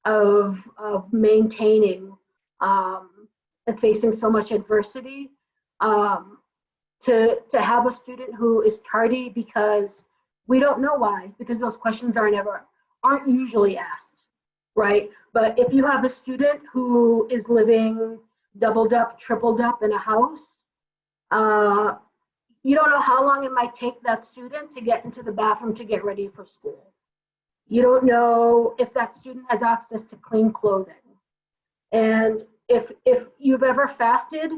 of maintaining and facing so much adversity, to have a student who is tardy because we don't know why, because those questions aren't usually asked, right? But if you have a student who is living doubled up, tripled up in a house, you don't know how long it might take that student to get into the bathroom to get ready for school. You don't know if that student has access to clean clothing. And if you've ever fasted,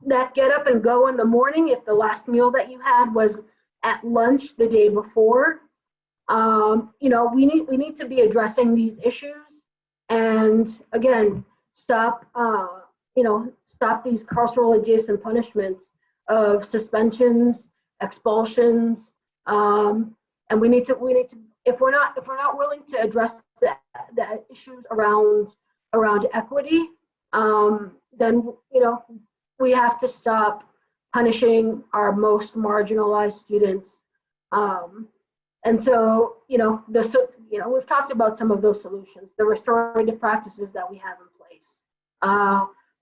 that get up and go in the morning, if the last meal that you had was at lunch the day before, We need to be addressing these issues, and again, stop these carceral adjacent punishments of suspensions, expulsions, and we need to if we're not willing to address the issues around equity, then we have to stop punishing our most marginalized students. And so, we've talked about some of those solutions, the restorative practices that we have in place.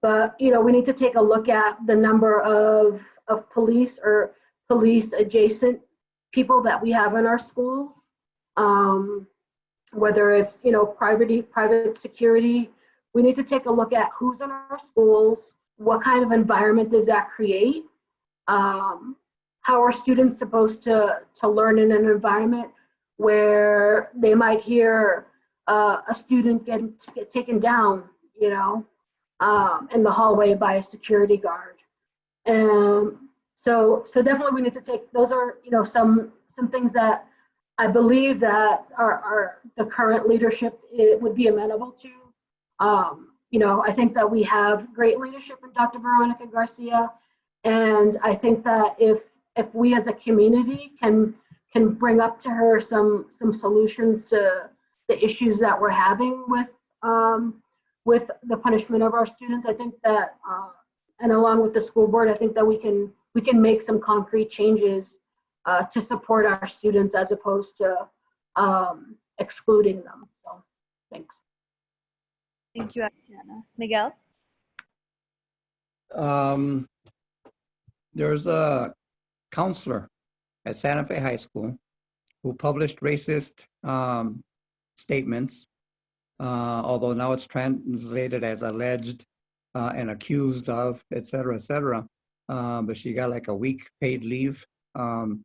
But we need to take a look at the number of police or police adjacent people that we have in our schools, whether it's private security. We need to take a look at who's in our schools, what kind of environment does that create, how are students supposed to learn in an environment where they might hear a student get taken down, in the hallway by a security guard. So definitely we need to take, those are, some things that I believe that the current leadership would be amenable to. I think that we have great leadership in Dr. Veronica Garcia, and I think that if we as a community can bring up to her some solutions to the issues that we're having with the punishment of our students, I think that, and along with the school board, I think that we can make some concrete changes to support our students as opposed to excluding them. So, thanks. Thank you, Attiana. Miguel? There's a counselor at Santa Fe High School who published racist statements, although now it's translated as alleged and accused of, et cetera, et cetera. But she got like a week paid leave. And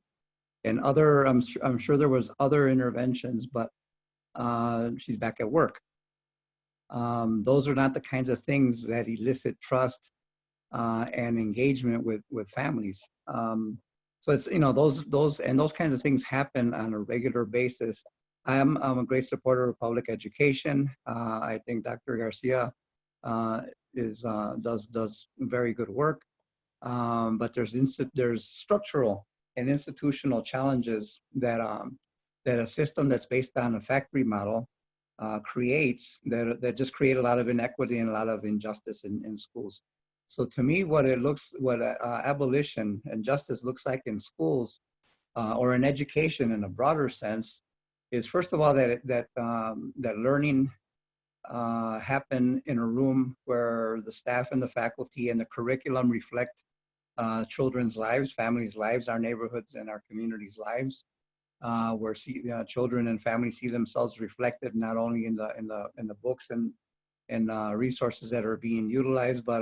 I'm sure there was other interventions, but she's back at work. Those are not the kinds of things that elicit trust and engagement with families. So it's, those kinds of things happen on a regular basis. I'm a great supporter of public education. I think Dr. Garcia does very good work. But there's structural and institutional challenges that a system that's based on a factory model creates that just create a lot of inequity and a lot of injustice in schools. So to me, what abolition and justice looks like in schools or in education in a broader sense is, first of all, that learning happen in a room where the staff and the faculty and the curriculum reflect children's lives, families' lives, our neighborhoods and our communities' lives, where children and families see themselves reflected not only in the books and resources that are being utilized, but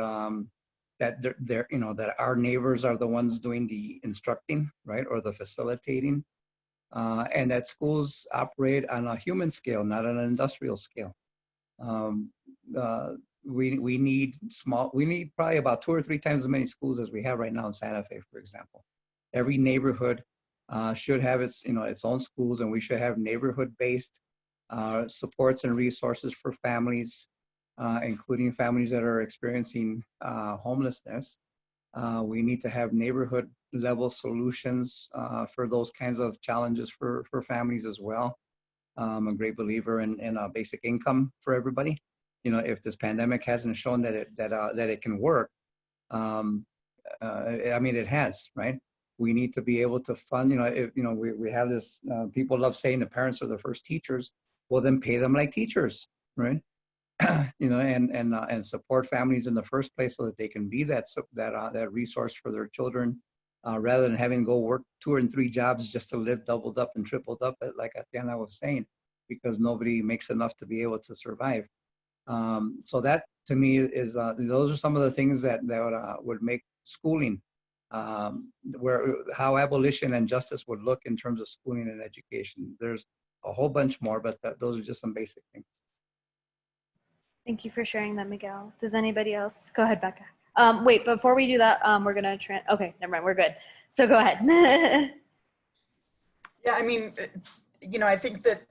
that that our neighbors are the ones doing the instructing, right, or the facilitating, and that schools operate on a human scale, not on an industrial scale. We need probably about 2 or 3 times as many schools as we have right now in Santa Fe, for example. Every neighborhood should have its own schools, and we should have neighborhood-based supports and resources for families, including families that are experiencing homelessness. We need to have neighborhood-level solutions for those kinds of challenges for families as well. I'm a great believer in a basic income for everybody. If this pandemic hasn't shown that it can work, it has, right? We need to be able to fund, we have this, people love saying the parents are the first teachers. Well, then pay them like teachers, right? And support families in the first place so that they can be that resource for their children, rather than having to go work 2 and 3 jobs just to live doubled up and tripled up, like Attiana was saying, because nobody makes enough to be able to survive. So that, to me, is those are some of the things that would make schooling, how abolition and justice would look in terms of schooling and education. There's a whole bunch more, but those are just some basic things. Thank you for sharing that, Miguel. Does anybody else? Go ahead, Becca. Wait, before we do that, we're gonna okay, never mind, we're good. So go ahead. Yeah, you know, I think that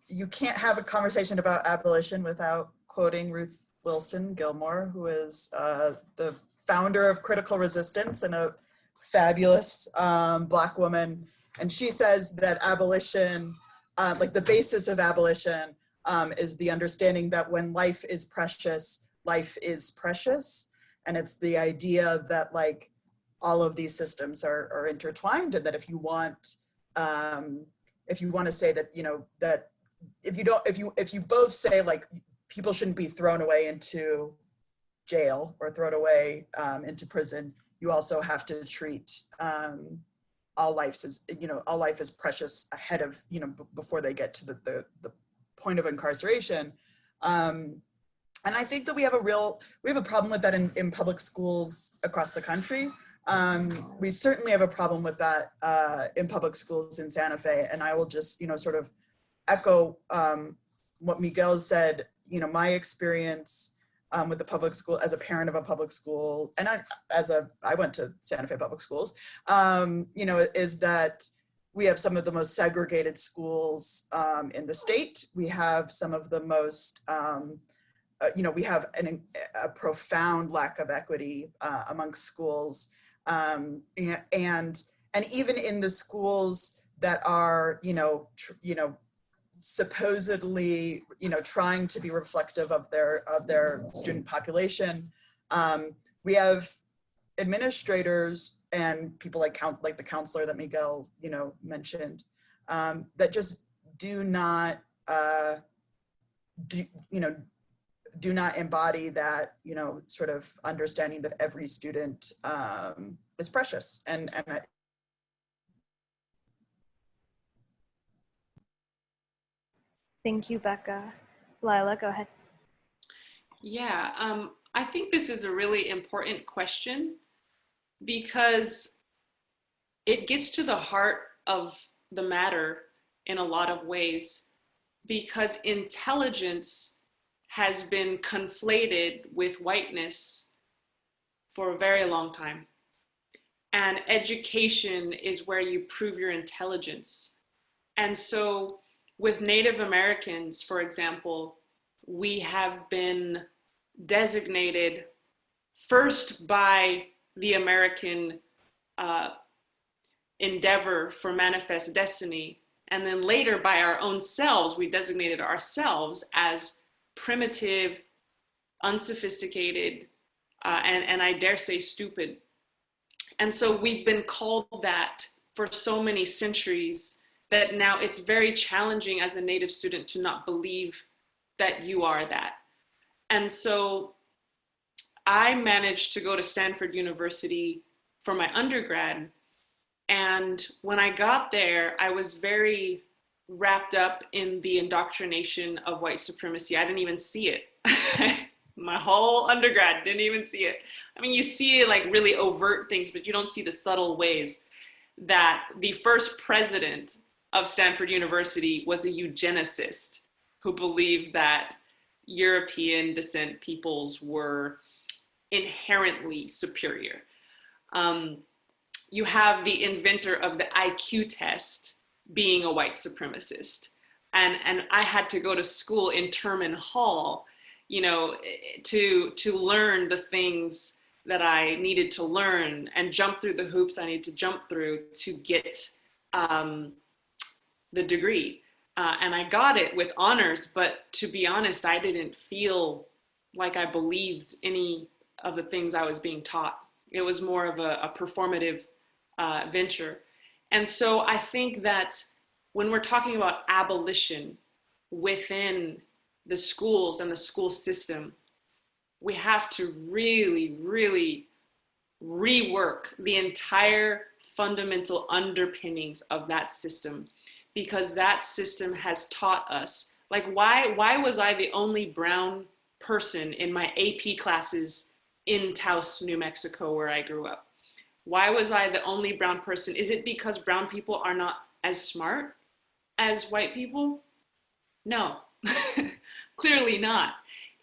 you can't have a conversation about abolition without quoting Ruth Wilson Gilmore, who is the founder of Critical Resistance and a fabulous Black woman. And she says that abolition, like the basis of abolition, is the understanding that when life is precious, life is precious. And it's the idea that like all of these systems are intertwined, and that if you want to say that, you know, that if you both say like people shouldn't be thrown away into jail or thrown away into prison, you also have to treat all life as precious ahead of, you know, before they get to the point of incarceration. And I think that we have a problem with that in public schools across the country. We certainly have a problem with that in public schools in Santa Fe. And I will just, you know, sort of echo what Miguel said. You know, my experience with the public school as a parent of a public school, and I went to Santa Fe public schools, you know, is that we have some of the most segregated schools in the state. We have some of the most, you know, we have a profound lack of equity amongst schools. And even in the schools that are, you know, supposedly, you know, trying to be reflective of their student population, we have administrators and people like the counselor that Miguel, you know, mentioned, that just do not embody that, you know, sort of understanding that every student is precious. And Thank you, Becca. Lyla, go ahead. Yeah, I think this is a really important question because it gets to the heart of the matter in a lot of ways, because intelligence has been conflated with whiteness for a very long time. And education is where you prove your intelligence. And so with Native Americans, for example, we have been designated first by the American endeavor for manifest destiny, and then later by our own selves, we designated ourselves as primitive, unsophisticated, and I dare say stupid. And so we've been called that for so many centuries that now it's very challenging as a Native student to not believe that you are that. And so I managed to go to Stanford University for my undergrad. And when I got there, I was very wrapped up in the indoctrination of white supremacy. I didn't even see it. My whole undergrad didn't even see it. I mean, you see like really overt things, but you don't see the subtle ways that the first president of Stanford University was a eugenicist who believed that European descent peoples were inherently superior. You have the inventor of the IQ test being a white supremacist. And I had to go to school in Terman Hall, you know, to learn the things that I needed to learn and jump through the hoops I needed to jump through to get the degree. And I got it with honors, but to be honest, I didn't feel like I believed any of the things I was being taught. It was more of a performative venture. And so I think that when we're talking about abolition within the schools and the school system, we have to really, really rework the entire fundamental underpinnings of that system, because that system has taught us, like, why was I the only brown person in my AP classes in Taos, New Mexico, where I grew up? Why was I the only brown person? Is it because brown people are not as smart as white people? No, clearly not.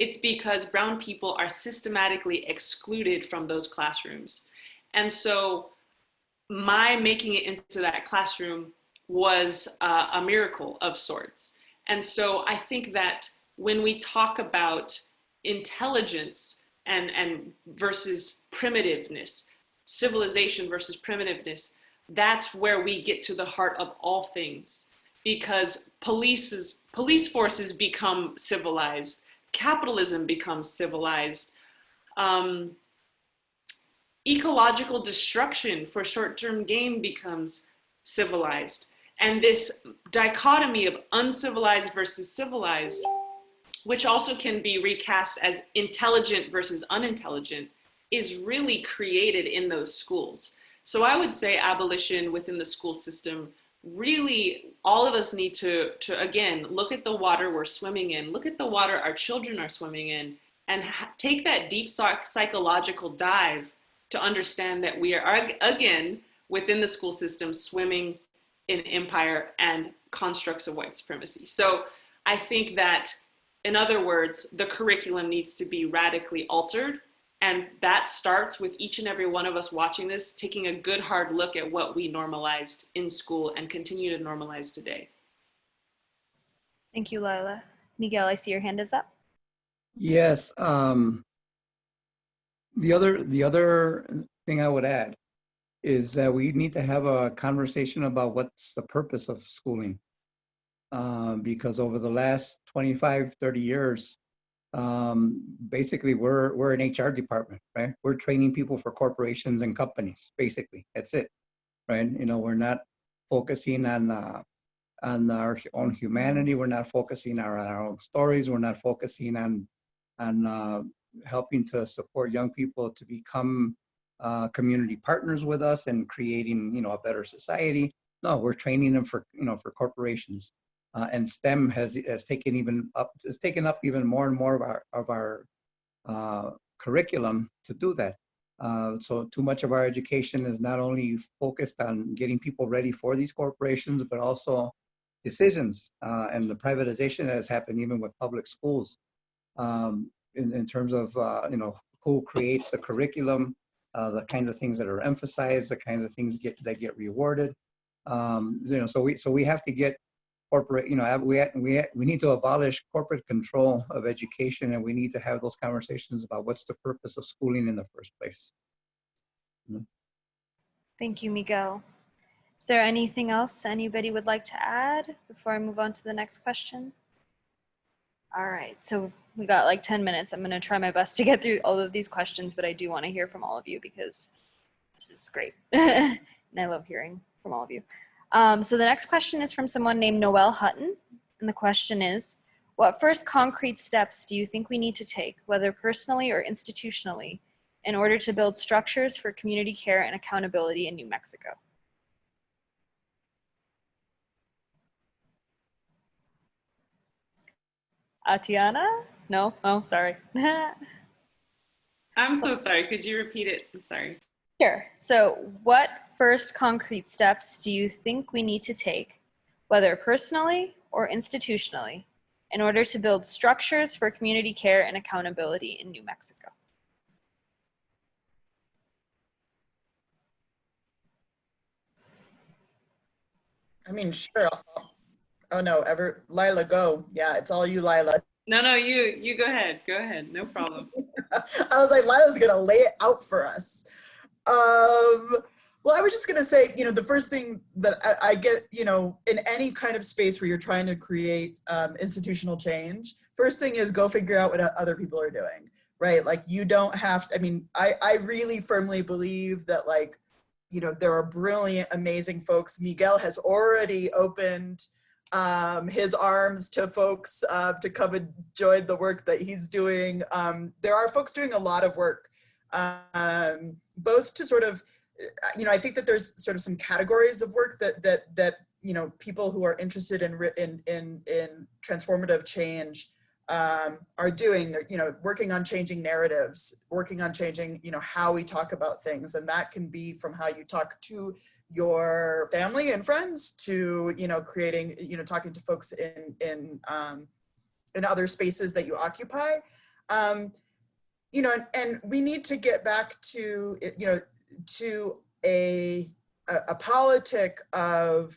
It's because brown people are systematically excluded from those classrooms. And so my making it into that classroom was a miracle of sorts. And so I think that when we talk about intelligence and versus primitiveness, civilization versus primitiveness, that's where we get to the heart of all things, because police forces become civilized, capitalism becomes civilized, ecological destruction for short-term gain becomes civilized. And this dichotomy of uncivilized versus civilized, which also can be recast as intelligent versus unintelligent, is really created in those schools. So I would say abolition within the school system, really all of us need to again, look at the water we're swimming in, look at the water our children are swimming in, and take that deep psychological dive to understand that we are, again, within the school system, swimming in empire and constructs of white supremacy. So I think that, in other words, the curriculum needs to be radically altered. And that starts with each and every one of us watching this, taking a good hard look at what we normalized in school and continue to normalize today. Thank you, Lyla. Miguel, I see your hand is up. Yes. The other thing I would add is that we need to have a conversation about what's the purpose of schooling. Because over the last 25, 30 years, basically we're an HR department, right? We're training people for corporations and companies, basically. That's it, right? You know, we're not focusing on our own humanity. We're not focusing on our own stories. We're not focusing on helping to support young people to become community partners with us and creating, you know, a better society. No, we're training them for, you know, for corporations. And STEM has taken up even more and more of our curriculum to do that. So too much of our education is not only focused on getting people ready for these corporations, but also decisions and the privatization that has happened even with public schools in terms of you know, who creates the curriculum, the kinds of things that are emphasized, the kinds of things that get rewarded. You know, so we have to get corporate, you know, we need to abolish corporate control of education, and we need to have those conversations about what's the purpose of schooling in the first place. Thank you, Miguel. Is there anything else anybody would like to add before I move on to the next question? All right, so we got like 10 minutes. I'm going to try my best to get through all of these questions, but I do want to hear from all of you because this is great. And I love hearing from all of you. So the next question is from someone named Noel Hutton. And the question is, what first concrete steps do you think we need to take, whether personally or institutionally, in order to build structures for community care and accountability in New Mexico? Attiana? No? Oh, sorry. I'm so sorry. Could you repeat it? I'm sorry. Sure. So what first concrete steps do you think we need to take, whether personally or institutionally, in order to build structures for community care and accountability in New Mexico? I mean, sure. Oh no, Lyla, go. Yeah, it's all you, Lyla. No, you go ahead. Go ahead. No problem. I was like, Lyla's gonna lay it out for us. Well, I was just gonna say, you know, the first thing that I get, you know, in any kind of space where you're trying to create institutional change, first thing is go figure out what other people are doing, right? Like you don't have to, I mean, I really firmly believe that, like, you know, there are brilliant, amazing folks. Miguel has already opened his arms to folks to come and join the work that he's doing. There are folks doing a lot of work, both to sort of, you know, I think that there's sort of some categories of work that you know, people who are interested in transformative change are doing. They're, you know, working on changing narratives, working on changing, you know, how we talk about things, and that can be from how you talk to your family and friends to, you know, creating, you know, talking to folks in other spaces that you occupy. You know, and we need to get back to, you know, to a a politic of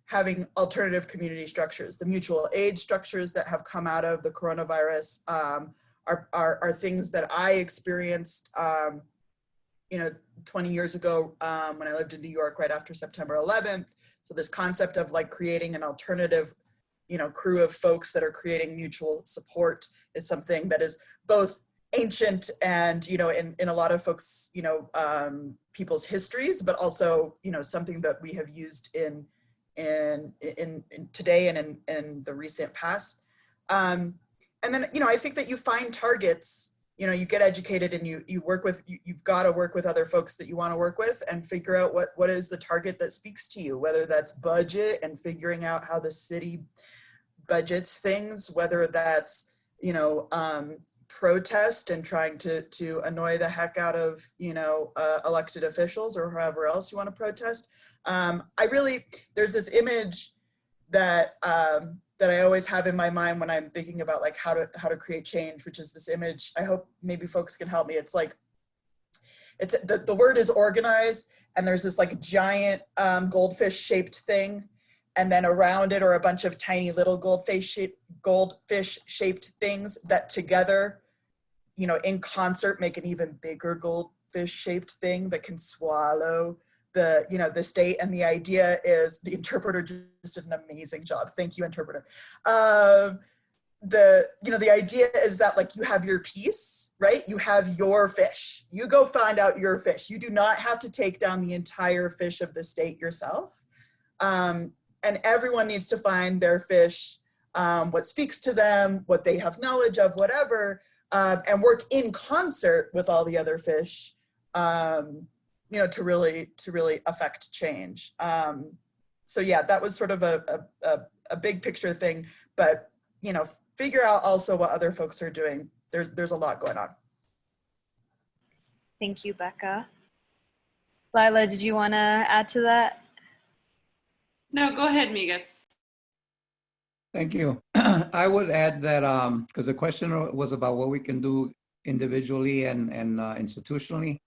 having alternative community structures. The mutual aid structures that have come out of the coronavirus are things that I experienced, 20 years ago when I lived in New York right after September 11th. So this concept of like creating an alternative, crew of folks that are creating mutual support is something that is both ancient and, in a lot of folks, people's histories, but also, something that we have used in today and in the recent past. And then, I think that you find targets, you get educated and you work with, you've got to work with other folks that you want to work with and figure out what is the target that speaks to you, whether that's budget and figuring out how the city budgets things, whether that's, protest and trying to annoy the heck out of, elected officials or whoever else you want to protest. There's this image that, that I always have in my mind when I'm thinking about like how to create change, which is this image. I hope maybe folks can help me. It's like, the word is organize, and there's this like giant goldfish shaped thing. And then around it are a bunch of tiny little goldfish shaped things that together, in concert make an even bigger goldfish shaped thing that can swallow the state. And the idea is, the interpreter just did an amazing job. Thank you, interpreter. The idea is that like you have your piece, right? You have your fish. You go find out your fish. You do not have to take down the entire fish of the state yourself. And everyone needs to find their fish, what speaks to them, what they have knowledge of, whatever, and work in concert with all the other fish, to really affect change. So yeah, that was sort of a big picture thing, but figure out also what other folks are doing. There's a lot going on. Thank you, Becca. Lyla, did you want to add to that? No, go ahead, Miguel. Thank you. I would add that, because the question was about what we can do individually and institutionally.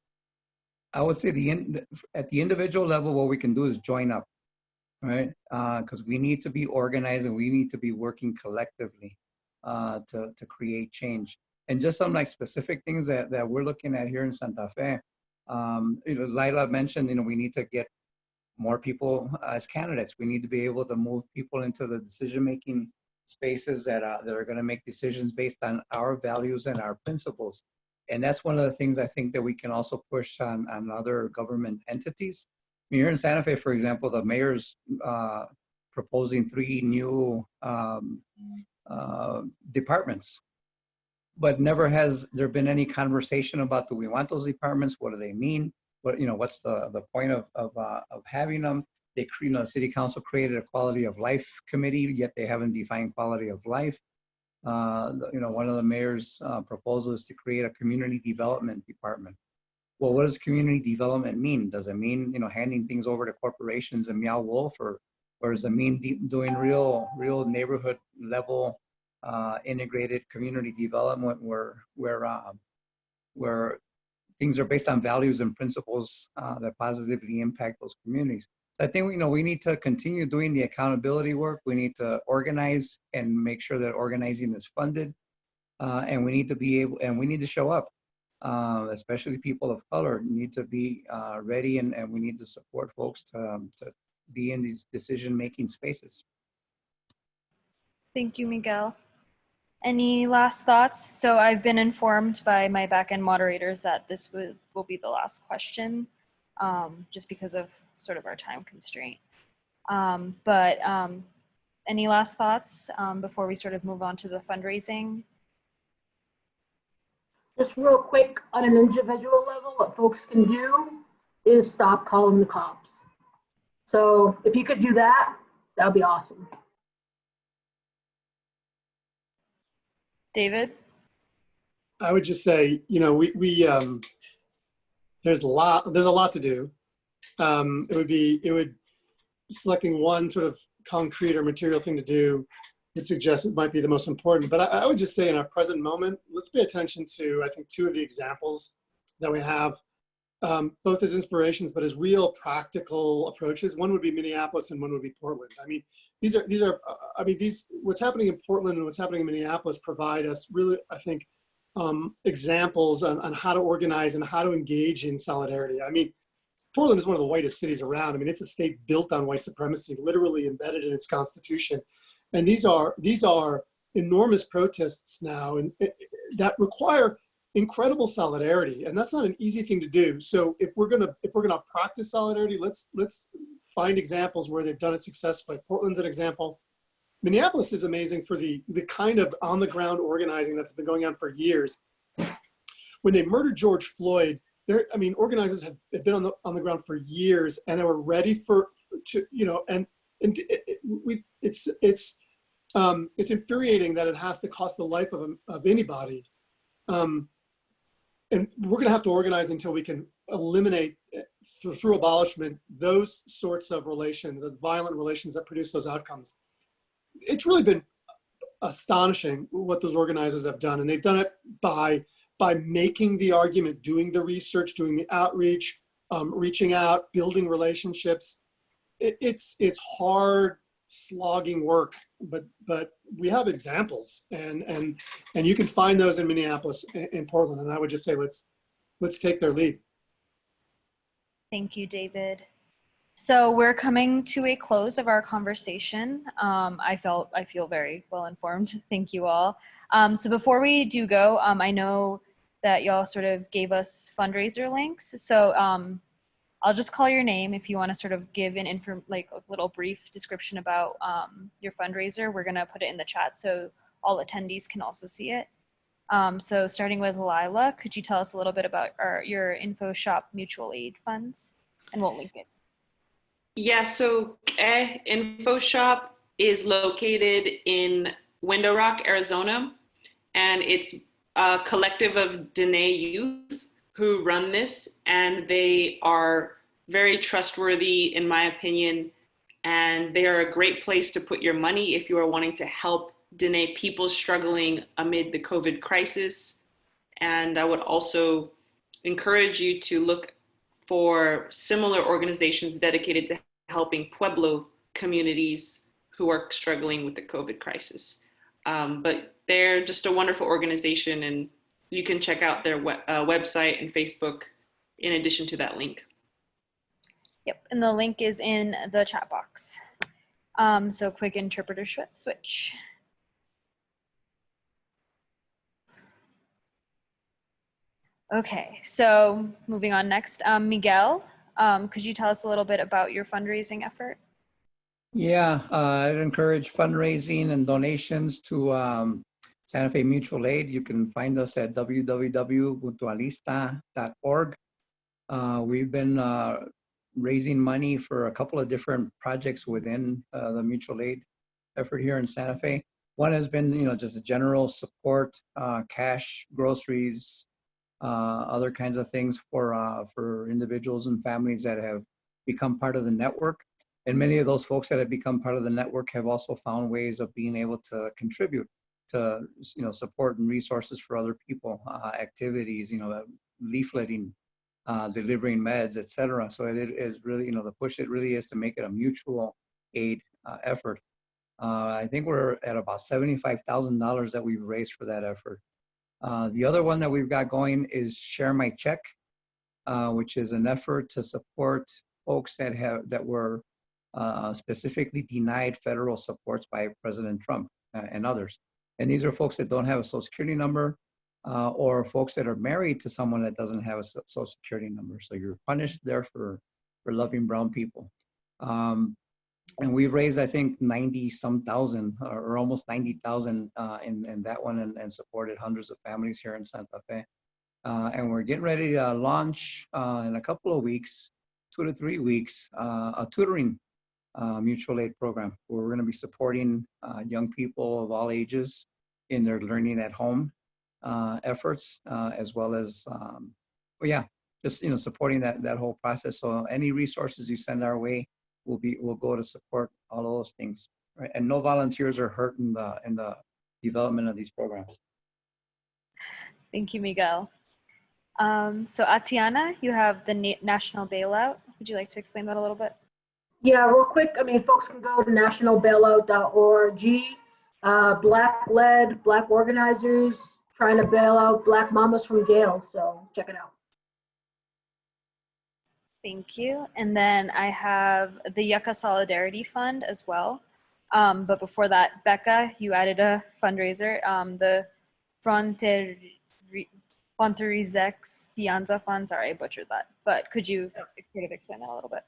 I would say at the individual level, what we can do is join up, right? Because we need to be organized and we need to be working collectively to create change. And just some like specific things that we're looking at here in Santa Fe. Lyla mentioned, we need to get more people as candidates. We need to be able to move people into the decision-making spaces that are going to make decisions based on our values and our principles. And that's one of the things I think that we can also push on other government entities. Here in Santa Fe, for example, the mayor's proposing 3 new departments, but never has there been any conversation about, do we want those departments? What do they mean? What's the point of having them? The city council created a quality of life committee, yet they haven't defined quality of life. One of the mayor's proposals is to create a community development department. Well, what does community development mean? Does it mean, handing things over to corporations and Meow Wolf, or does it mean doing real neighborhood level integrated community development where things are based on values and principles that positively impact those communities? So I think we need to continue doing the accountability work. We need to organize and make sure that organizing is funded, and we need to be able, and we need to show up. Especially people of color need to be ready, and we need to support folks to be in these decision-making spaces. Thank you, Miguel. Any last thoughts? So I've been informed by my back-end moderators that this will be the last question, just because of sort of our time constraint. But any last thoughts before we sort of move on to the fundraising? Just real quick, on an individual level, what folks can do is stop calling the cops. So if you could do that, that would be awesome. David? I would just say, there's a lot to do. It would selecting one sort of concrete or material thing to do would suggest it might be the most important. But I would just say in our present moment, let's pay attention to, I think, 2 of the examples that we have. both as inspirations, but as real practical approaches. One would be Minneapolis and one would be Portland. I mean, what's happening in Portland and what's happening in Minneapolis provide us really, I think, examples on how to organize and how to engage in solidarity. I mean, Portland is one of the whitest cities around. I mean, it's a state built on white supremacy, literally embedded in its constitution. And these are enormous protests now and that require incredible solidarity, and that's not an easy thing to do. So if we're gonna practice solidarity, let's find examples where they've done it successfully. Portland's an example. Minneapolis is amazing for the kind of on the ground organizing that's been going on for years. When they murdered George Floyd, organizers had been on the ground for years, and they were ready it's infuriating that it has to cost the life of anybody. And we're going to have to organize until we can eliminate through abolishment those sorts of relations, of violent relations that produce those outcomes. It's really been astonishing what those organizers have done, and they've done it by making the argument, doing the research, doing the outreach, reaching out, building relationships. It's hard, slogging work, but we have examples, and you can find those in Minneapolis, in Portland, and I would just say let's take their lead. Thank you, David. So we're coming to a close of our conversation. I feel very well informed. Thank you all. So before we do go, I know that y'all sort of gave us fundraiser links. So I'll just call your name if you want to sort of give a little brief description about your fundraiser. We're going to put it in the chat so all attendees can also see it. So starting with Lyla, could you tell us a little bit about your InfoShop mutual aid funds? And we'll link it. Yeah, so InfoShop is located in Window Rock, Arizona, and it's a collective of Diné youth who run this, and they are very trustworthy, in my opinion, and they are a great place to put your money if you are wanting to help Diné people struggling amid the COVID crisis. And I would also encourage you to look for similar organizations dedicated to helping Pueblo communities who are struggling with the COVID crisis. But they're just a wonderful organization, and you can check out their website and Facebook in addition to that link. Yep, and the link is in the chat box. So quick interpreter switch. Okay, so moving on next, Miguel, could you tell us a little bit about your fundraising effort? Yeah, I'd encourage fundraising and donations to Santa Fe Mutual Aid. You can find us at www.mutualista.org. We've been raising money for a couple of different projects within the mutual aid effort here in Santa Fe. One has been, just a general support, cash, groceries, other kinds of things for individuals and families that have become part of the network. And many of those folks that have become part of the network have also found ways of being able to contribute to, support and resources for other people, activities, leafleting, delivering meds, etc. So it is really, the push it really is to make it a mutual aid effort. I think we're at about $75,000 that we've raised for that effort. The other one that we've got going is Share My Check, which is an effort to support folks that were specifically denied federal supports by President Trump and others. And these are folks that don't have a Social Security number, or folks that are married to someone that doesn't have a Social Security number. So you're punished there for loving brown people. And we've raised, I think, 90-some thousand, or almost 90,000 in that one, and supported hundreds of families here in Santa Fe. And we're getting ready to launch in a couple of weeks, 2 to 3 weeks, a tutoring mutual aid program where we're going to be supporting young people of all ages in their learning at home efforts, as well as, just supporting that whole process. So any resources you send our way will go to support all of those things, right? And no volunteers are hurt in the development of these programs. Thank you, Miguel. So Attiana, you have the National Bailout. Would you like to explain that a little bit? Yeah, real quick. I mean, folks can go to nationalbailout.org. Black-led, Black organizers trying to bail out Black mamas from jail. So check it out. Thank you. And then I have the YUCCA Solidarity Fund as well. But before that, Becca, you added a fundraiser, the Fronterizex Fianza Fund. Sorry, I butchered that. But could you sort of explain that a little bit?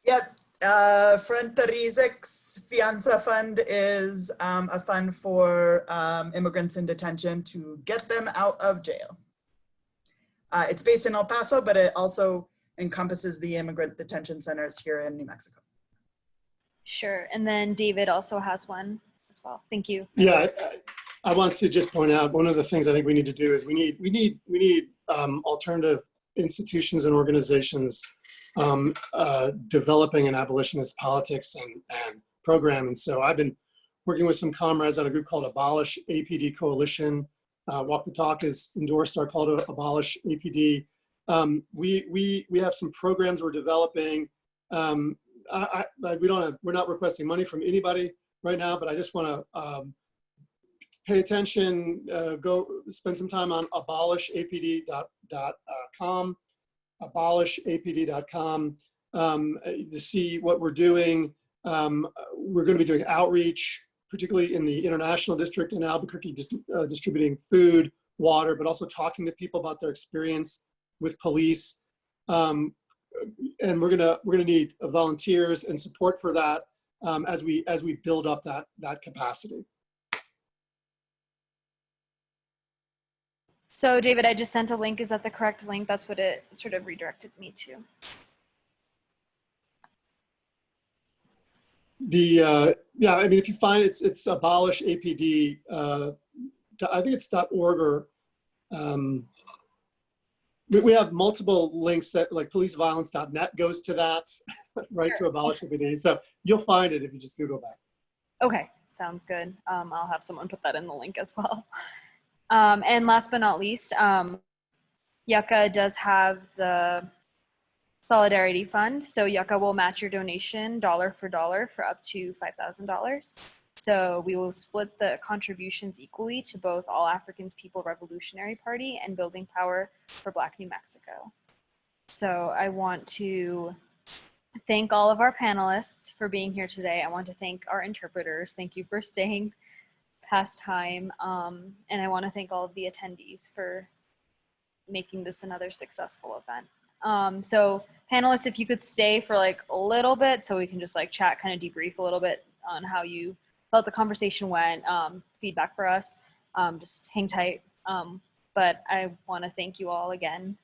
Yep. Fronterizex Fianza Fund is a fund for immigrants in detention to get them out of jail. It's based in El Paso, but it also encompasses the immigrant detention centers here in New Mexico. Sure. And then David also has one as well. Thank you. Yeah, I want to just point out one of the things I think we need to do is we need alternative institutions and organizations developing an abolitionist politics and program. And so I've been working with some comrades at a group called Abolish APD Coalition. Walk the Talk has endorsed our call to abolish APD. We have some programs we're developing. We're not requesting money from anybody right now, but I just want to pay attention, go spend some time on abolishapd.com, abolishapd.com to see what we're doing. We're going to be doing outreach, particularly in the International District in Albuquerque, distributing food, water, but also talking to people about their experience with police. And we're gonna need volunteers and support for that as we build up that capacity. So David, I just sent a link. Is that the correct link? That's what it sort of redirected me to. Yeah, I mean, if you find it's abolish APD, I think it's .org or we have multiple links that like policeviolence.net goes to that, right, to abolish APD. So you'll find it if you just Google that. Okay, sounds good. I'll have someone put that in the link as well. And last but not least, YUCCA does have the Solidarity Fund. So YUCCA will match your donation dollar for up to $5,000. So we will split the contributions equally to both All Africans People Revolutionary Party and Building Power for Black New Mexico. So I want to thank all of our panelists for being here today. I want to thank our interpreters. Thank you for staying past time. And I want to thank all of the attendees for making this another successful event. So panelists, if you could stay for like a little bit so we can just like chat, kind of debrief a little bit on how you felt the conversation went, feedback for us, just hang tight. But I want to thank you all again